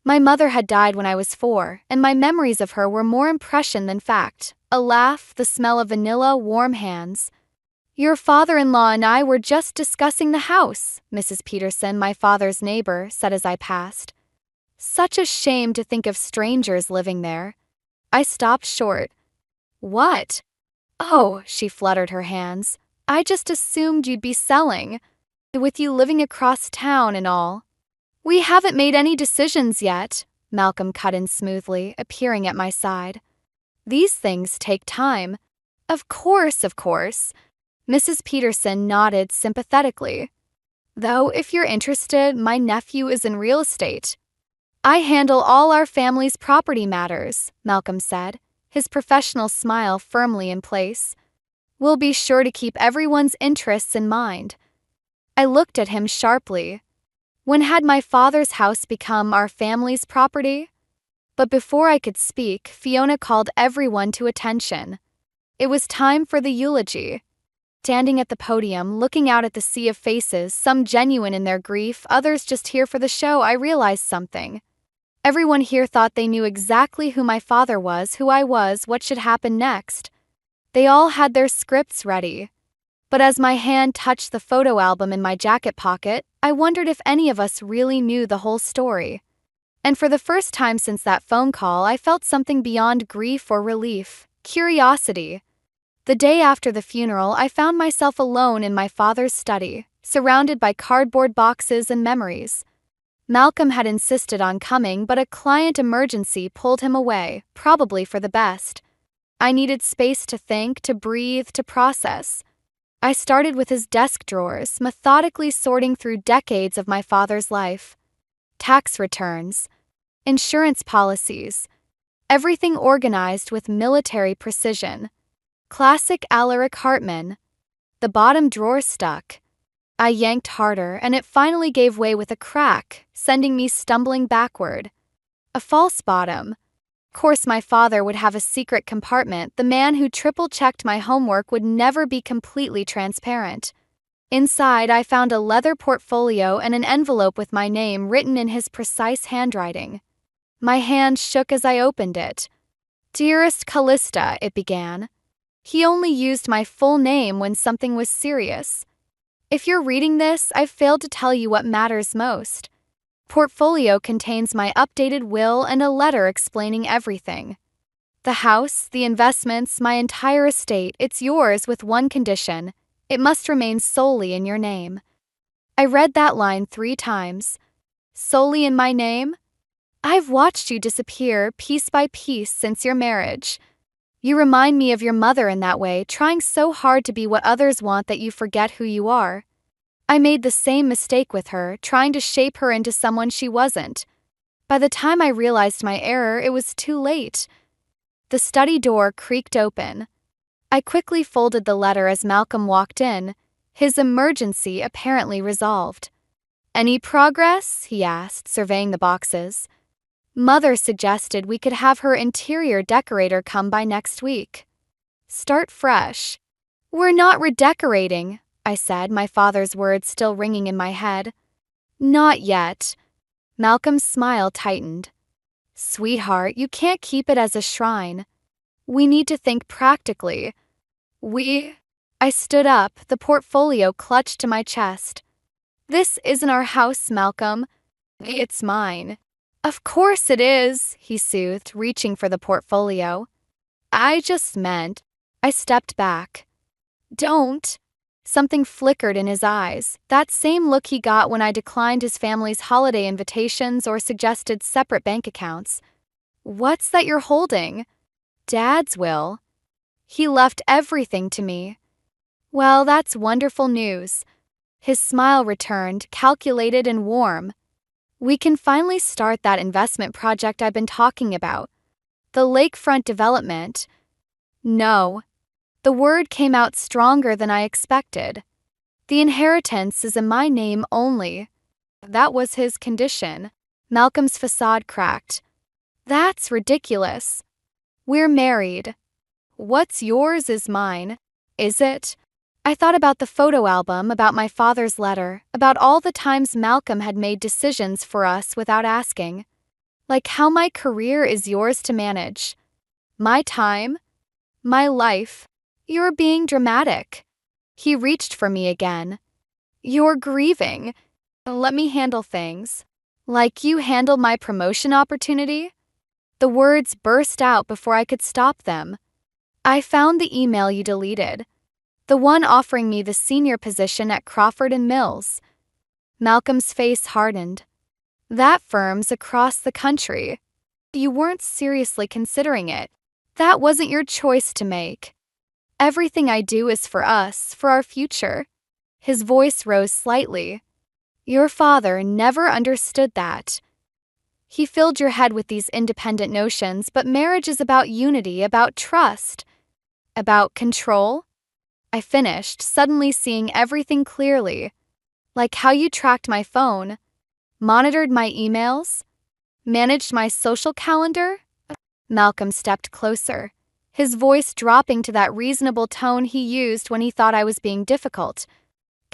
My mother had died when I was 4, and my memories of her were more impression than fact. A laugh, the smell of vanilla, warm hands. Your father-in-law and I were just discussing the house, Mrs. Peterson, my father's neighbor, said as I passed. Such a shame to think of strangers living there. I stopped short. What? Oh, she fluttered her hands. I just assumed you'd be selling. With you living across town and all. We haven't made any decisions yet, Malcolm cut in smoothly, appearing at my side. These things take time. Of course. Mrs. Peterson nodded sympathetically. Though, if you're interested, my nephew is in real estate. I handle all our family's property matters, Malcolm said, his professional smile firmly in place. We'll be sure to keep everyone's interests in mind. I looked at him sharply. When had my father's house become our family's property? But before I could speak, Fiona called everyone to attention. It was time for the eulogy. Standing at the podium, looking out at the sea of faces, some genuine in their grief, others just here for the show, I realized something. Everyone here thought they knew exactly who my father was, who I was, what should happen next. They all had their scripts ready. But as my hand touched the photo album in my jacket pocket, I wondered if any of us really knew the whole story. And for the first time since that phone call, I felt something beyond grief or relief, curiosity. The day after the funeral, I found myself alone in my father's study, surrounded by cardboard boxes and memories. Malcolm had insisted on coming, but a client emergency pulled him away, probably for the best. I needed space to think, to breathe, to process. I started with his desk drawers, methodically sorting through decades of my father's life. Tax returns, insurance policies, everything organized with military precision. Classic Alaric Hartman. The bottom drawer stuck. I yanked harder, and it finally gave way with a crack, sending me stumbling backward. A false bottom. Of course, my father would have a secret compartment. The man who triple-checked my homework would never be completely transparent. Inside, I found a leather portfolio and an envelope with my name written in his precise handwriting. My hand shook as I opened it. Dearest Callista, it began. He only used my full name when something was serious. If you're reading this, I've failed to tell you what matters most. Portfolio contains my updated will and a letter explaining everything. The house, the investments, my entire estate, it's yours with one condition. It must remain solely in your name. I read that line 3 times. Solely in my name? I've watched you disappear piece by piece since your marriage. You remind me of your mother in that way, trying so hard to be what others want that you forget who you are. I made the same mistake with her, trying to shape her into someone she wasn't. By the time I realized my error, it was too late. The study door creaked open. I quickly folded the letter as Malcolm walked in, his emergency apparently resolved. Any progress? He asked, surveying the boxes. Mother suggested we could have her interior decorator come by next week. Start fresh. We're not redecorating, I said, my father's words still ringing in my head. Not yet. Malcolm's smile tightened. Sweetheart, you can't keep it as a shrine. We need to think practically. I stood up, the portfolio clutched to my chest. This isn't our house, Malcolm. It's mine. Of course it is, he soothed, reaching for the portfolio. I just meant. I stepped back. Don't. Something flickered in his eyes, that same look he got when I declined his family's holiday invitations or suggested separate bank accounts. What's that you're holding? Dad's will. He left everything to me. Well, that's wonderful news. His smile returned, calculated and warm. We can finally start that investment project I've been talking about. The lakefront development. No. The word came out stronger than I expected. The inheritance is in my name only. That was his condition. Malcolm's facade cracked. That's ridiculous. We're married. What's yours is mine. Is it? I thought about the photo album, about my father's letter, about all the times Malcolm had made decisions for us without asking. Like how my career is yours to manage. My time? My life? You're being dramatic. He reached for me again. You're grieving. Let me handle things. Like you handled my promotion opportunity? The words burst out before I could stop them. I found the email you deleted. The one offering me the senior position at Crawford and Mills. Malcolm's face hardened. That firm's across the country. You weren't seriously considering it. That wasn't your choice to make. Everything I do is for us, for our future. His voice rose slightly. Your father never understood that. He filled your head with these independent notions, but marriage is about unity, about trust, about control. I finished, suddenly seeing everything clearly. Like how you tracked my phone, monitored my emails, managed my social calendar. Malcolm stepped closer, his voice dropping to that reasonable tone he used when he thought I was being difficult.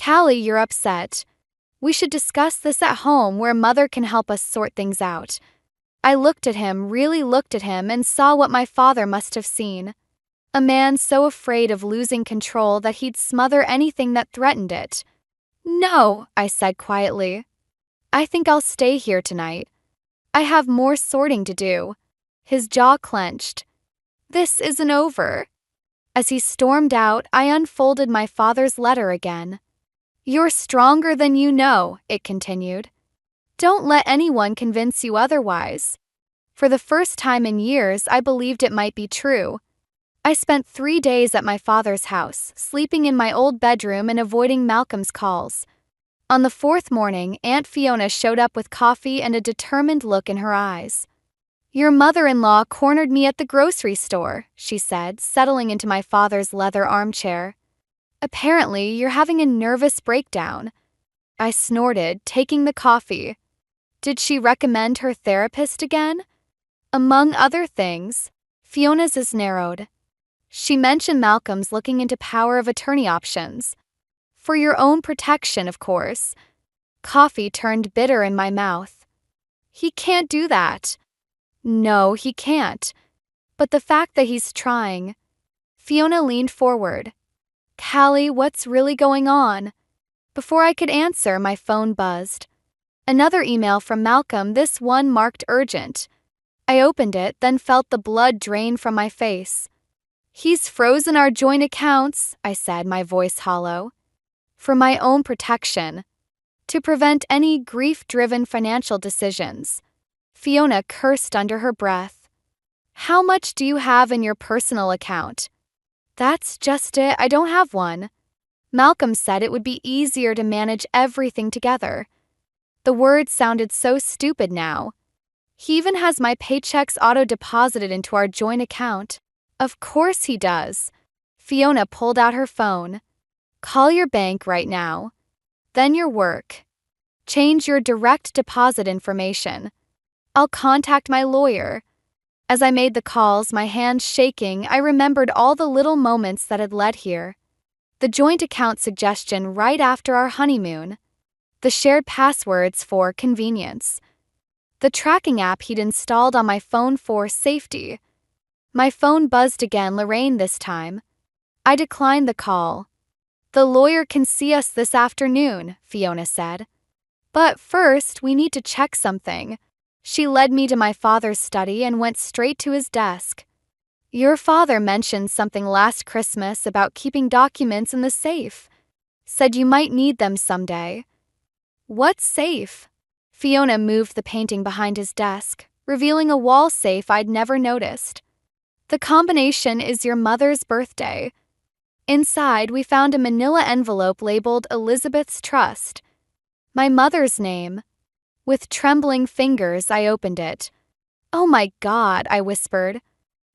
Callie, you're upset. We should discuss this at home where Mother can help us sort things out. I looked at him, really looked at him, and saw what my father must have seen. A man so afraid of losing control that he'd smother anything that threatened it. No, I said quietly. I think I'll stay here tonight. I have more sorting to do. His jaw clenched. This isn't over. As he stormed out, I unfolded my father's letter again. You're stronger than you know, it continued. Don't let anyone convince you otherwise. For the first time in years, I believed it might be true. I spent 3 days at my father's house, sleeping in my old bedroom and avoiding Malcolm's calls. On the 4th morning, Aunt Fiona showed up with coffee and a determined look in her eyes. Your mother-in-law cornered me at the grocery store, she said, settling into my father's leather armchair. Apparently, you're having a nervous breakdown. I snorted, taking the coffee. Did she recommend her therapist again? Among other things, Fiona's is narrowed. She mentioned Malcolm's looking into power of attorney options. For your own protection, of course. Coffee turned bitter in my mouth. He can't do that. No, he can't. But the fact that he's trying. Fiona leaned forward. Callie, what's really going on? Before I could answer, my phone buzzed. Another email from Malcolm, this one marked urgent. I opened it, then felt the blood drain from my face. He's frozen our joint accounts, I said, my voice hollow. For my own protection. To prevent any grief-driven financial decisions. Fiona cursed under her breath. How much do you have in your personal account? That's just it, I don't have one. Malcolm said it would be easier to manage everything together. The words sounded so stupid now. He even has my paychecks auto-deposited into our joint account. Of course he does. Fiona pulled out her phone. Call your bank right now. Then your work. Change your direct deposit information. I'll contact my lawyer. As I made the calls, my hands shaking, I remembered all the little moments that had led here. The joint account suggestion right after our honeymoon. The shared passwords for convenience. The tracking app he'd installed on my phone for safety. My phone buzzed again, Lorraine this time. I declined the call. The lawyer can see us this afternoon, Fiona said. But first, we need to check something. She led me to my father's study and went straight to his desk. Your father mentioned something last Christmas about keeping documents in the safe. Said you might need them someday. What safe? Fiona moved the painting behind his desk, revealing a wall safe I'd never noticed. The combination is your mother's birthday. Inside, we found a manila envelope labeled Elizabeth's Trust. My mother's name. With trembling fingers, I opened it. Oh my God, I whispered.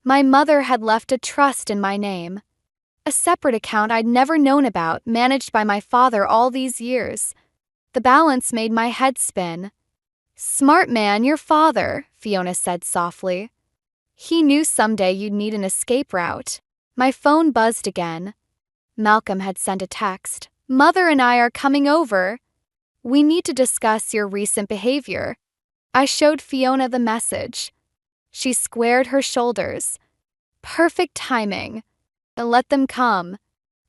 My mother had left a trust in my name. A separate account I'd never known about, managed by my father all these years. The balance made my head spin. Smart man, your father, Fiona said softly. He knew someday you'd need an escape route. My phone buzzed again. Malcolm had sent a text. Mother and I are coming over. We need to discuss your recent behavior. I showed Fiona the message. She squared her shoulders. Perfect timing. Let them come.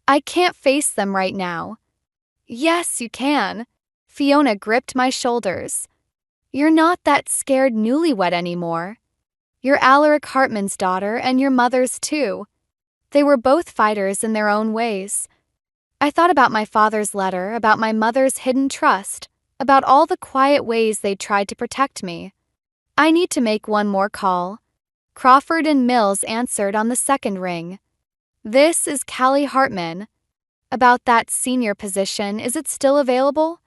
I can't face them right now. Yes, you can. Fiona gripped my shoulders. You're not that scared newlywed anymore. You're Alaric Hartman's daughter and your mother's too. They were both fighters in their own ways. I thought about my father's letter, about my mother's hidden trust, about all the quiet ways they tried to protect me. I need to make one more call. Crawford and Mills answered on the second ring. This is Callie Hartman. About that senior position, is it still available?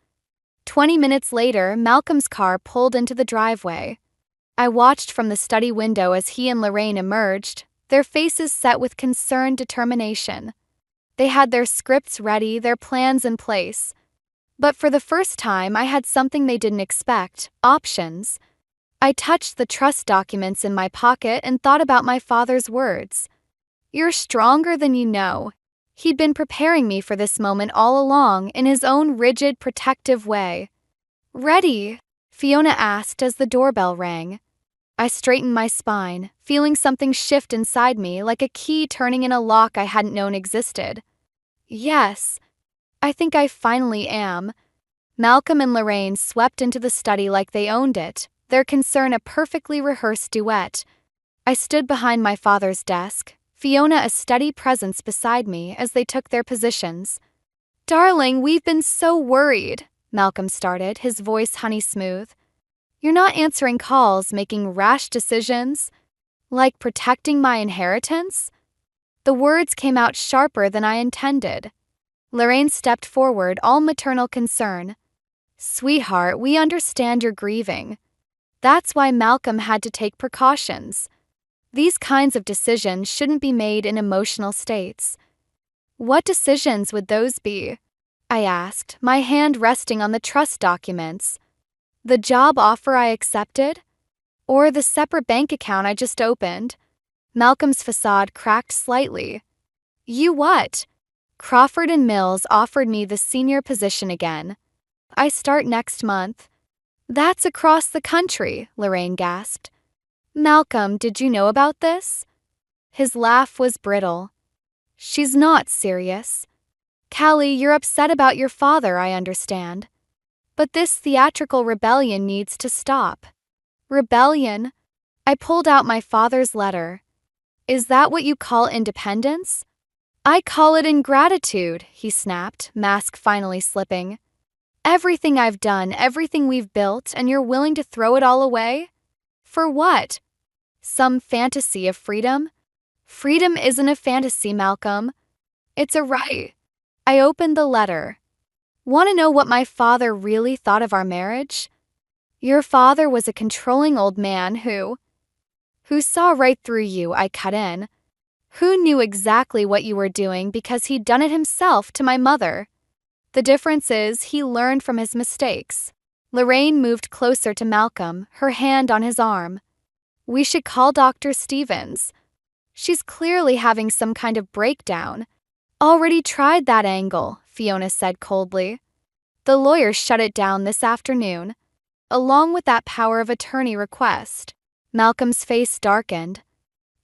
20 minutes later, Malcolm's car pulled into the driveway. I watched from the study window as he and Lorraine emerged, their faces set with concerned determination. They had their scripts ready, their plans in place. But for the first time, I had something they didn't expect, options. I touched the trust documents in my pocket and thought about my father's words. You're stronger than you know. He'd been preparing me for this moment all along in his own rigid, protective way. Ready? Fiona asked as the doorbell rang. I straightened my spine, feeling something shift inside me like a key turning in a lock I hadn't known existed. Yes, I think I finally am. Malcolm and Lorraine swept into the study like they owned it, their concern a perfectly rehearsed duet. I stood behind my father's desk, Fiona a steady presence beside me as they took their positions. Darling, we've been so worried, Malcolm started, his voice honey-smooth. You're not answering calls, making rash decisions? Like protecting my inheritance? The words came out sharper than I intended. Lorraine stepped forward, all maternal concern. Sweetheart, we understand you're grieving. That's why Malcolm had to take precautions. These kinds of decisions shouldn't be made in emotional states. What decisions would those be? I asked, my hand resting on the trust documents. The job offer I accepted? Or the separate bank account I just opened? Malcolm's facade cracked slightly. You what? Crawford and Mills offered me the senior position again. I start next month. That's across the country, Lorraine gasped. Malcolm, did you know about this? His laugh was brittle. She's not serious. Callie, you're upset about your father, I understand. But this theatrical rebellion needs to stop. Rebellion? I pulled out my father's letter. Is that what you call independence? I call it ingratitude, he snapped, mask finally slipping. Everything I've done, everything we've built, and you're willing to throw it all away? For what? Some fantasy of freedom? Freedom isn't a fantasy, Malcolm. It's a right. I opened the letter. Want to know what my father really thought of our marriage? Your father was a controlling old man who saw right through you, I cut in. Who knew exactly what you were doing because he'd done it himself to my mother? The difference is he learned from his mistakes. Lorraine moved closer to Malcolm, her hand on his arm. We should call Dr. Stevens. She's clearly having some kind of breakdown. Already tried that angle, Fiona said coldly. The lawyer shut it down this afternoon, along with that power of attorney request. Malcolm's face darkened.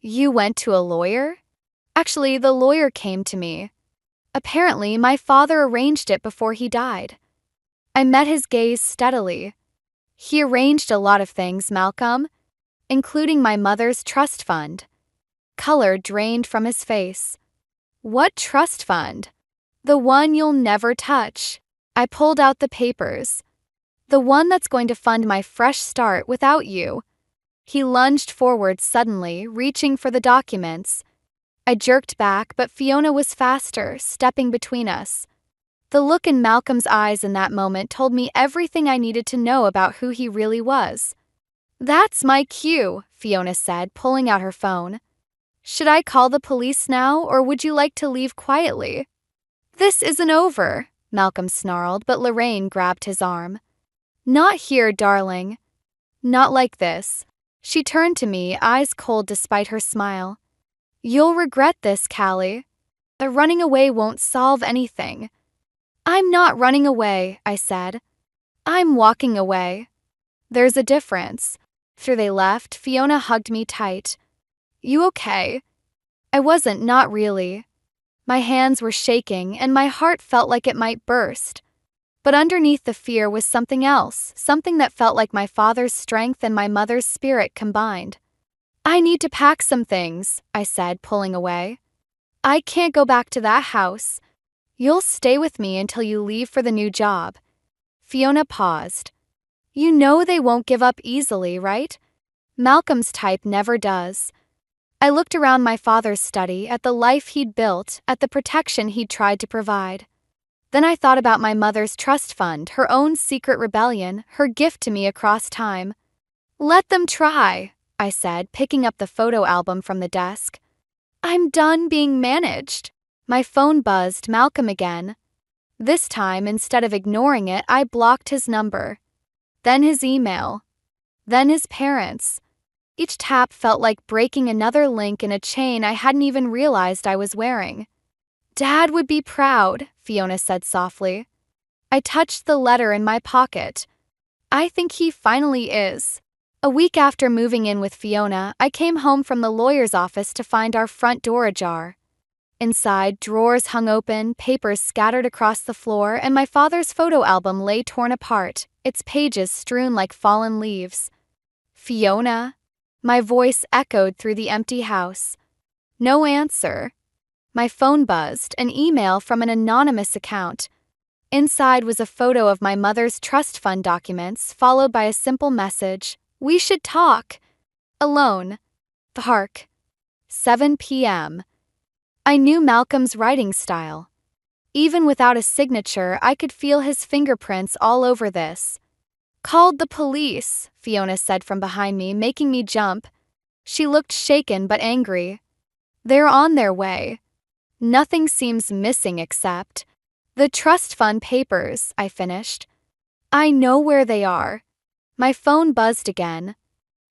You went to a lawyer? Actually, the lawyer came to me. Apparently, my father arranged it before he died. I met his gaze steadily. He arranged a lot of things, Malcolm, including my mother's trust fund. Color drained from his face. What trust fund? The one you'll never touch. I pulled out the papers. The one that's going to fund my fresh start without you. He lunged forward suddenly, reaching for the documents. I jerked back, but Fiona was faster, stepping between us. The look in Malcolm's eyes in that moment told me everything I needed to know about who he really was. That's my cue, Fiona said, pulling out her phone. Should I call the police now, or would you like to leave quietly? This isn't over, Malcolm snarled, but Lorraine grabbed his arm. Not here, darling. Not like this. She turned to me, eyes cold despite her smile. You'll regret this, Callie. Running away won't solve anything. I'm not running away, I said. I'm walking away. There's a difference. After they left, Fiona hugged me tight. You okay? I wasn't, not really. My hands were shaking and my heart felt like it might burst. But underneath the fear was something else, something that felt like my father's strength and my mother's spirit combined. I need to pack some things, I said, pulling away. I can't go back to that house. You'll stay with me until you leave for the new job. Fiona paused. You know they won't give up easily, right? Malcolm's type never does. I looked around my father's study, at the life he'd built, at the protection he'd tried to provide. Then I thought about my mother's trust fund, her own secret rebellion, her gift to me across time. Let them try, I said, picking up the photo album from the desk. I'm done being managed. My phone buzzed, Malcolm again. This time, instead of ignoring it, I blocked his number. Then his email. Then his parents. Each tap felt like breaking another link in a chain I hadn't even realized I was wearing. Dad would be proud, Fiona said softly. I touched the letter in my pocket. I think he finally is. A week after moving in with Fiona, I came home from the lawyer's office to find our front door ajar. Inside, drawers hung open, papers scattered across the floor, and my father's photo album lay torn apart, its pages strewn like fallen leaves. Fiona? My voice echoed through the empty house. No answer. My phone buzzed, an email from an anonymous account. Inside was a photo of my mother's trust fund documents, followed by a simple message. We should talk. Alone. Park. 7 p.m. I knew Malcolm's writing style. Even without a signature, I could feel his fingerprints all over this. Called the police, Fiona said from behind me, making me jump. She looked shaken but angry. They're on their way. Nothing seems missing except the trust fund papers, I finished. I know where they are. My phone buzzed again.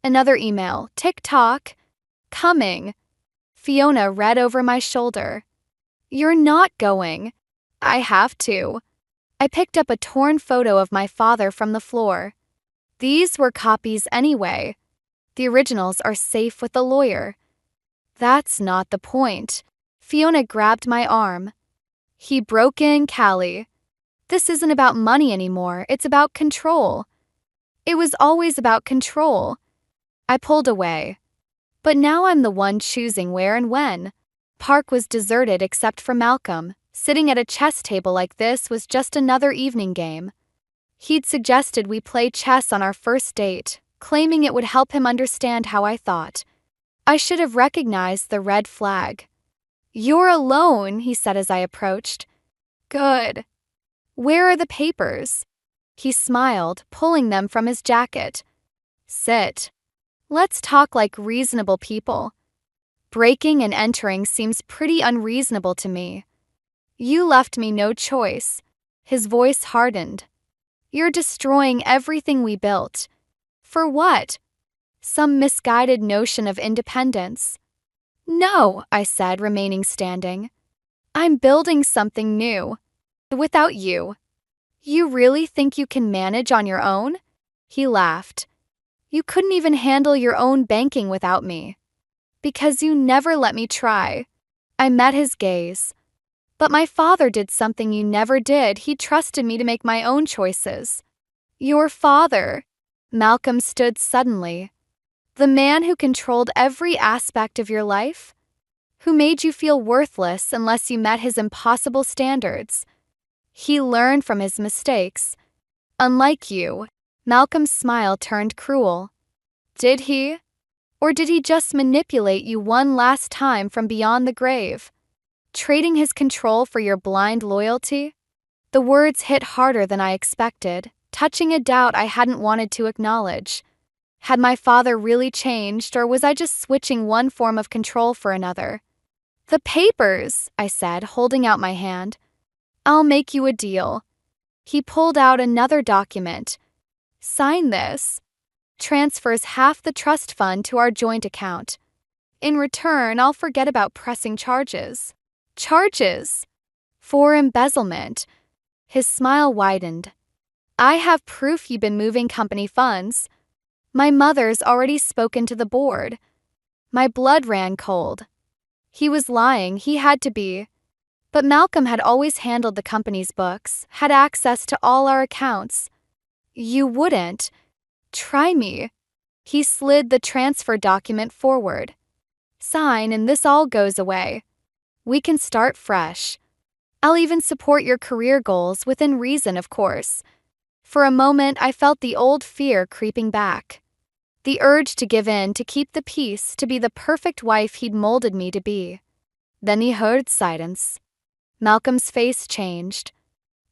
Another email. Tick-tock. Coming. Fiona read over my shoulder. You're not going. I have to. I picked up a torn photo of my father from the floor. These were copies anyway. The originals are safe with the lawyer. That's not the point. Fiona grabbed my arm. He broke in, Callie. This isn't about money anymore, it's about control. It was always about control. I pulled away. But now I'm the one choosing where and when. Park was deserted except for Malcolm. Sitting at a chess table like this was just another evening game. He'd suggested we play chess on our first date, claiming it would help him understand how I thought. I should have recognized the red flag. You're alone, he said as I approached. Good. Where are the papers? He smiled, pulling them from his jacket. Sit. Let's talk like reasonable people. Breaking and entering seems pretty unreasonable to me. You left me no choice. His voice hardened. You're destroying everything we built. For what? Some misguided notion of independence. No, I said, remaining standing. I'm building something new. Without you. You really think you can manage on your own? He laughed. You couldn't even handle your own banking without me. Because you never let me try. I met his gaze. But my father did something you never did. He trusted me to make my own choices. Your father. Malcolm stood suddenly. The man who controlled every aspect of your life? Who made you feel worthless unless you met his impossible standards? He learned from his mistakes. Unlike you. Malcolm's smile turned cruel. Did he? Or did he just manipulate you one last time from beyond the grave? Trading his control for your blind loyalty? The words hit harder than I expected, touching a doubt I hadn't wanted to acknowledge. Had my father really changed, or was I just switching one form of control for another? The papers, I said, holding out my hand. I'll make you a deal. He pulled out another document. Sign this. Transfers half the trust fund to our joint account. In return, I'll forget about pressing charges. Charges? For embezzlement. His smile widened. I have proof you've been moving company funds. My mother's already spoken to the board. My blood ran cold. He was lying, he had to be. But Malcolm had always handled the company's books, had access to all our accounts. You wouldn't. Try me. He slid the transfer document forward. Sign and this all goes away. We can start fresh. I'll even support your career goals within reason, of course. For a moment, I felt the old fear creeping back. The urge to give in, to keep the peace, to be the perfect wife he'd molded me to be. Then he heard silence. Malcolm's face changed.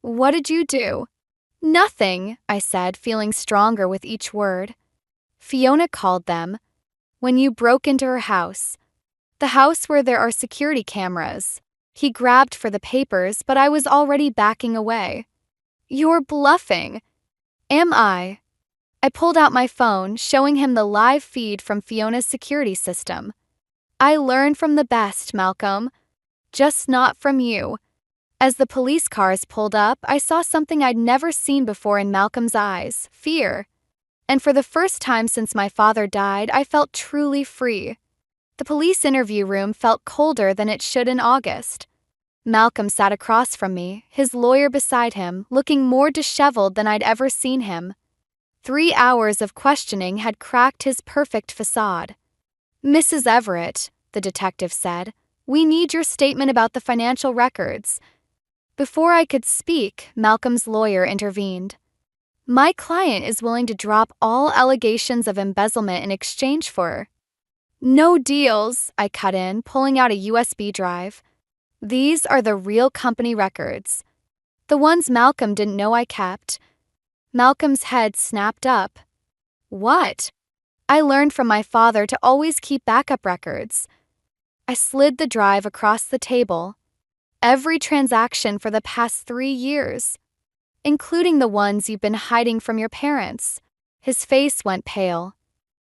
What did you do? Nothing, I said, feeling stronger with each word. Fiona called them. When you broke into her house. The house where there are security cameras. He grabbed for the papers, but I was already backing away. You're bluffing. Am I? I pulled out my phone, showing him the live feed from Fiona's security system. I learned from the best, Malcolm. Just not from you. As the police cars pulled up, I saw something I'd never seen before in Malcolm's eyes, fear. And for the first time since my father died, I felt truly free. The police interview room felt colder than it should in August. Malcolm sat across from me, his lawyer beside him, looking more disheveled than I'd ever seen him. 3 hours of questioning had cracked his perfect facade. Mrs. Everett, the detective said, we need your statement about the financial records. Before I could speak, Malcolm's lawyer intervened. My client is willing to drop all allegations of embezzlement in exchange for... No deals, I cut in, pulling out a USB drive. These are the real company records. The ones Malcolm didn't know I kept. Malcolm's head snapped up. What? I learned from my father to always keep backup records. I slid the drive across the table. Every transaction for the past 3 years, including the ones you've been hiding from your parents. His face went pale.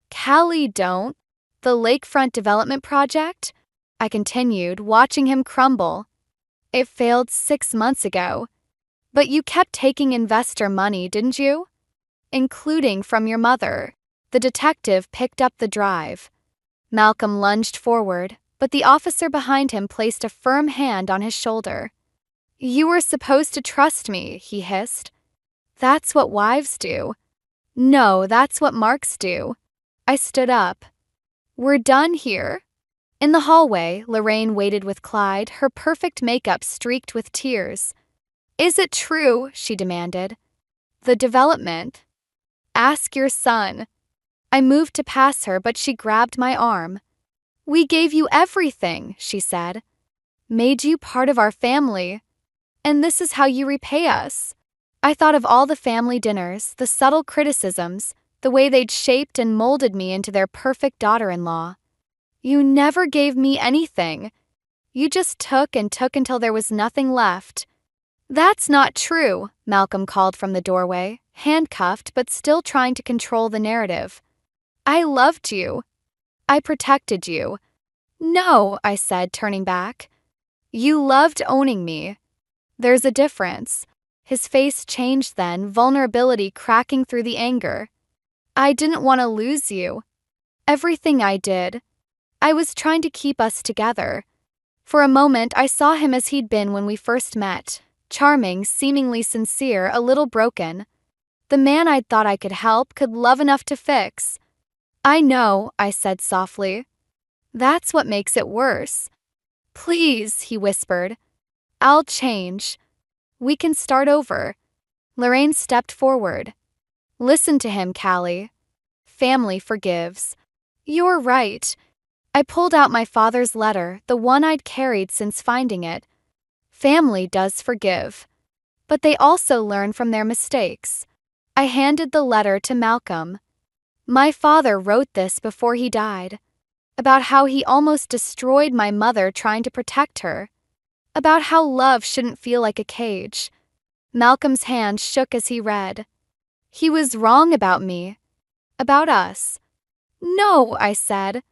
Callie, don't. The lakefront development project? I continued, watching him crumble. It failed 6 months ago. But you kept taking investor money, didn't you? Including from your mother. The detective picked up the drive. Malcolm lunged forward, but the officer behind him placed a firm hand on his shoulder. You were supposed to trust me, he hissed. That's what wives do. No, that's what marks do. I stood up. We're done here. In the hallway, Lorraine waited with Clyde, her perfect makeup streaked with tears. Is it true? She demanded. The development. Ask your son. I moved to pass her, but she grabbed my arm. We gave you everything, she said. Made you part of our family. And this is how you repay us. I thought of all the family dinners, the subtle criticisms, the way they'd shaped and molded me into their perfect daughter-in-law. You never gave me anything. You just took and took until there was nothing left. That's not true, Malcolm called from the doorway, handcuffed but still trying to control the narrative. I loved you. I protected you. No, I said, turning back. You loved owning me. There's a difference. His face changed then, vulnerability cracking through the anger. I didn't want to lose you. Everything I did. I was trying to keep us together. For a moment, I saw him as he'd been when we first met. Charming, seemingly sincere, a little broken. The man I'd thought I could help, could love enough to fix. I know, I said softly. That's what makes it worse. Please, he whispered. I'll change. We can start over. Lorraine stepped forward. Listen to him, Callie. Family forgives. You're right. I pulled out my father's letter, the one I'd carried since finding it. Family does forgive. But they also learn from their mistakes. I handed the letter to Malcolm. My father wrote this before he died. About how he almost destroyed my mother trying to protect her. About how love shouldn't feel like a cage. Malcolm's hand shook as he read. He was wrong about me. About us. No, I said.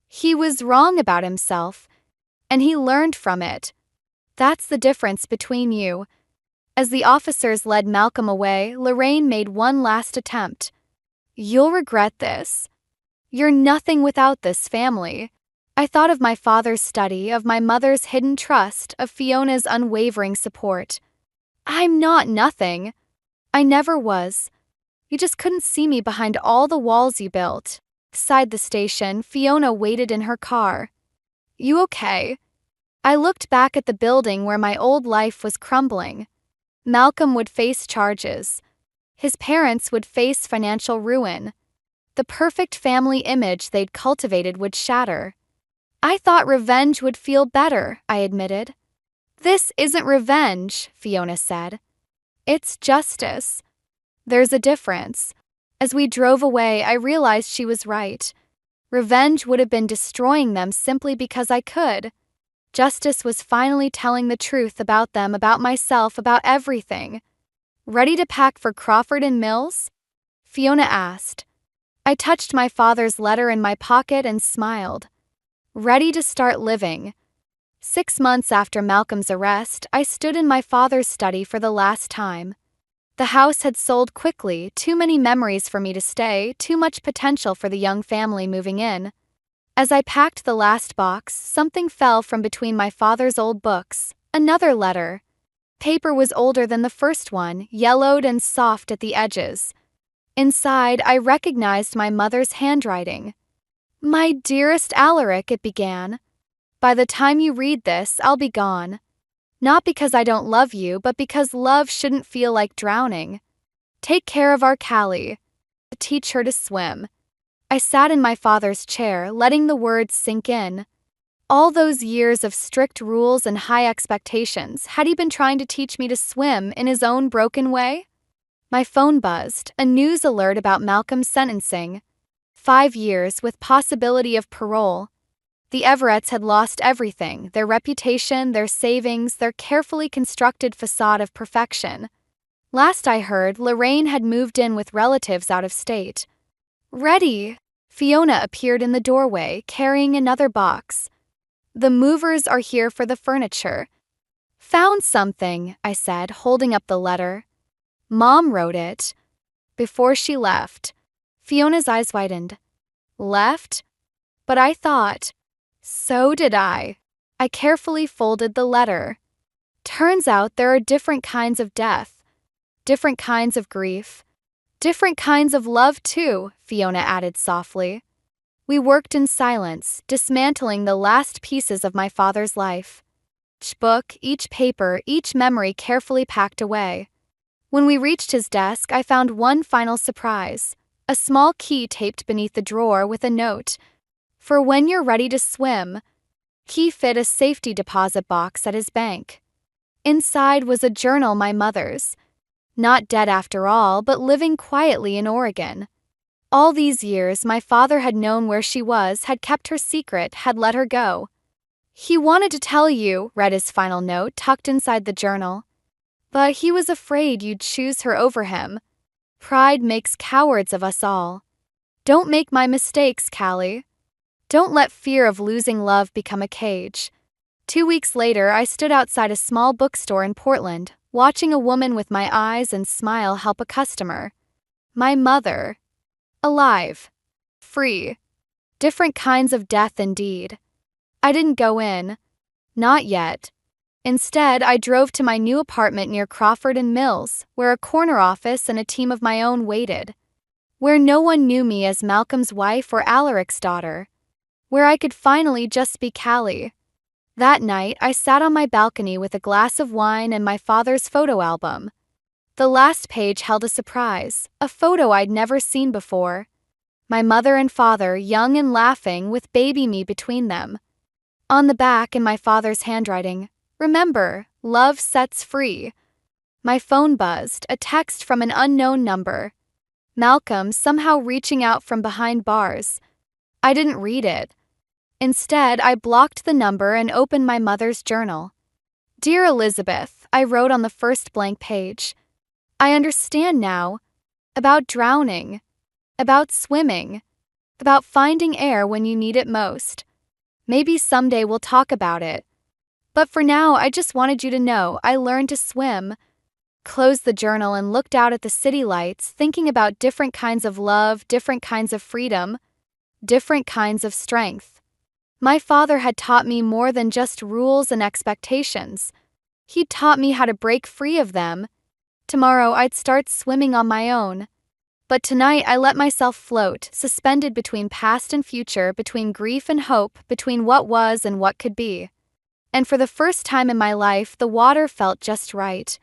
He was wrong about himself. And he learned from it. That's the difference between you. As the officers led Malcolm away, Lorraine made one last attempt. You'll regret this. You're nothing without this family. I thought of my father's study, of my mother's hidden trust, of Fiona's unwavering support. I'm not nothing. I never was. You just couldn't see me behind all the walls you built. Beside the station, Fiona waited in her car. You okay? I looked back at the building where my old life was crumbling. Malcolm would face charges. His parents would face financial ruin. The perfect family image they'd cultivated would shatter. I thought revenge would feel better, I admitted. This isn't revenge, Fiona said. It's justice. There's a difference. As we drove away, I realized she was right. Revenge would have been destroying them simply because I could. Justice was finally telling the truth about them, about myself, about everything. Ready to pack for Crawford and Mills? Fiona asked. I touched my father's letter in my pocket and smiled. Ready to start living. 6 months after Malcolm's arrest, I stood in my father's study for the last time. The house had sold quickly, too many memories for me to stay, too much potential for the young family moving in. As I packed the last box, something fell from between my father's old books, another letter. Paper was older than the first one, yellowed and soft at the edges. Inside, I recognized my mother's handwriting. My dearest Alaric, it began. By the time you read this, I'll be gone. Not because I don't love you, but because love shouldn't feel like drowning. Take care of our Callie. Teach her to swim. I sat in my father's chair, letting the words sink in. All those years of strict rules and high expectations, had he been trying to teach me to swim in his own broken way? My phone buzzed, a news alert about Malcolm's sentencing. 5 years with possibility of parole. The Everetts had lost everything, their reputation, their savings, their carefully constructed facade of perfection. Last I heard, Lorraine had moved in with relatives out of state. Ready! Fiona appeared in the doorway, carrying another box. The movers are here for the furniture. Found something, I said, holding up the letter. Mom wrote it. Before she left. Fiona's eyes widened. Left? But I thought. So did I. I carefully folded the letter. Turns out there are different kinds of death. Different kinds of grief. Different kinds of love, too, Fiona added softly. We worked in silence, dismantling the last pieces of my father's life. Each book, each paper, each memory carefully packed away. When we reached his desk, I found one final surprise. A small key taped beneath the drawer with a note. For when you're ready to swim. Key fit a safety deposit box at his bank. Inside was a journal, my mother's. Not dead after all, but living quietly in Oregon. All these years, my father had known where she was, had kept her secret, had let her go. He wanted to tell you, read his final note tucked inside the journal. But he was afraid you'd choose her over him. Pride makes cowards of us all. Don't make my mistakes, Callie. Don't let fear of losing love become a cage. 2 weeks later, I stood outside a small bookstore in Portland, watching a woman with my eyes and smile help a customer. My mother. Alive. Free. Different kinds of death indeed. I didn't go in. Not yet. Instead, I drove to my new apartment near Crawford and Mills, where a corner office and a team of my own waited. Where no one knew me as Malcolm's wife or Alaric's daughter. Where I could finally just be Callie. That night, I sat on my balcony with a glass of wine and my father's photo album. The last page held a surprise, a photo I'd never seen before. My mother and father, young and laughing, with baby me between them. On the back, in my father's handwriting, "Remember, love sets free." My phone buzzed, a text from an unknown number. Malcolm, somehow reaching out from behind bars. I didn't read it. Instead, I blocked the number and opened my mother's journal. "Dear Elizabeth," I wrote on the first blank page. "I understand now. About drowning. About swimming. About finding air when you need it most. Maybe someday we'll talk about it. But for now, I just wanted you to know I learned to swim." Closed the journal and looked out at the city lights, thinking about different kinds of love, different kinds of freedom, different kinds of strength. My father had taught me more than just rules and expectations. He'd taught me how to break free of them. Tomorrow I'd start swimming on my own. But tonight I let myself float, suspended between past and future, between grief and hope, between what was and what could be. And for the first time in my life, the water felt just right.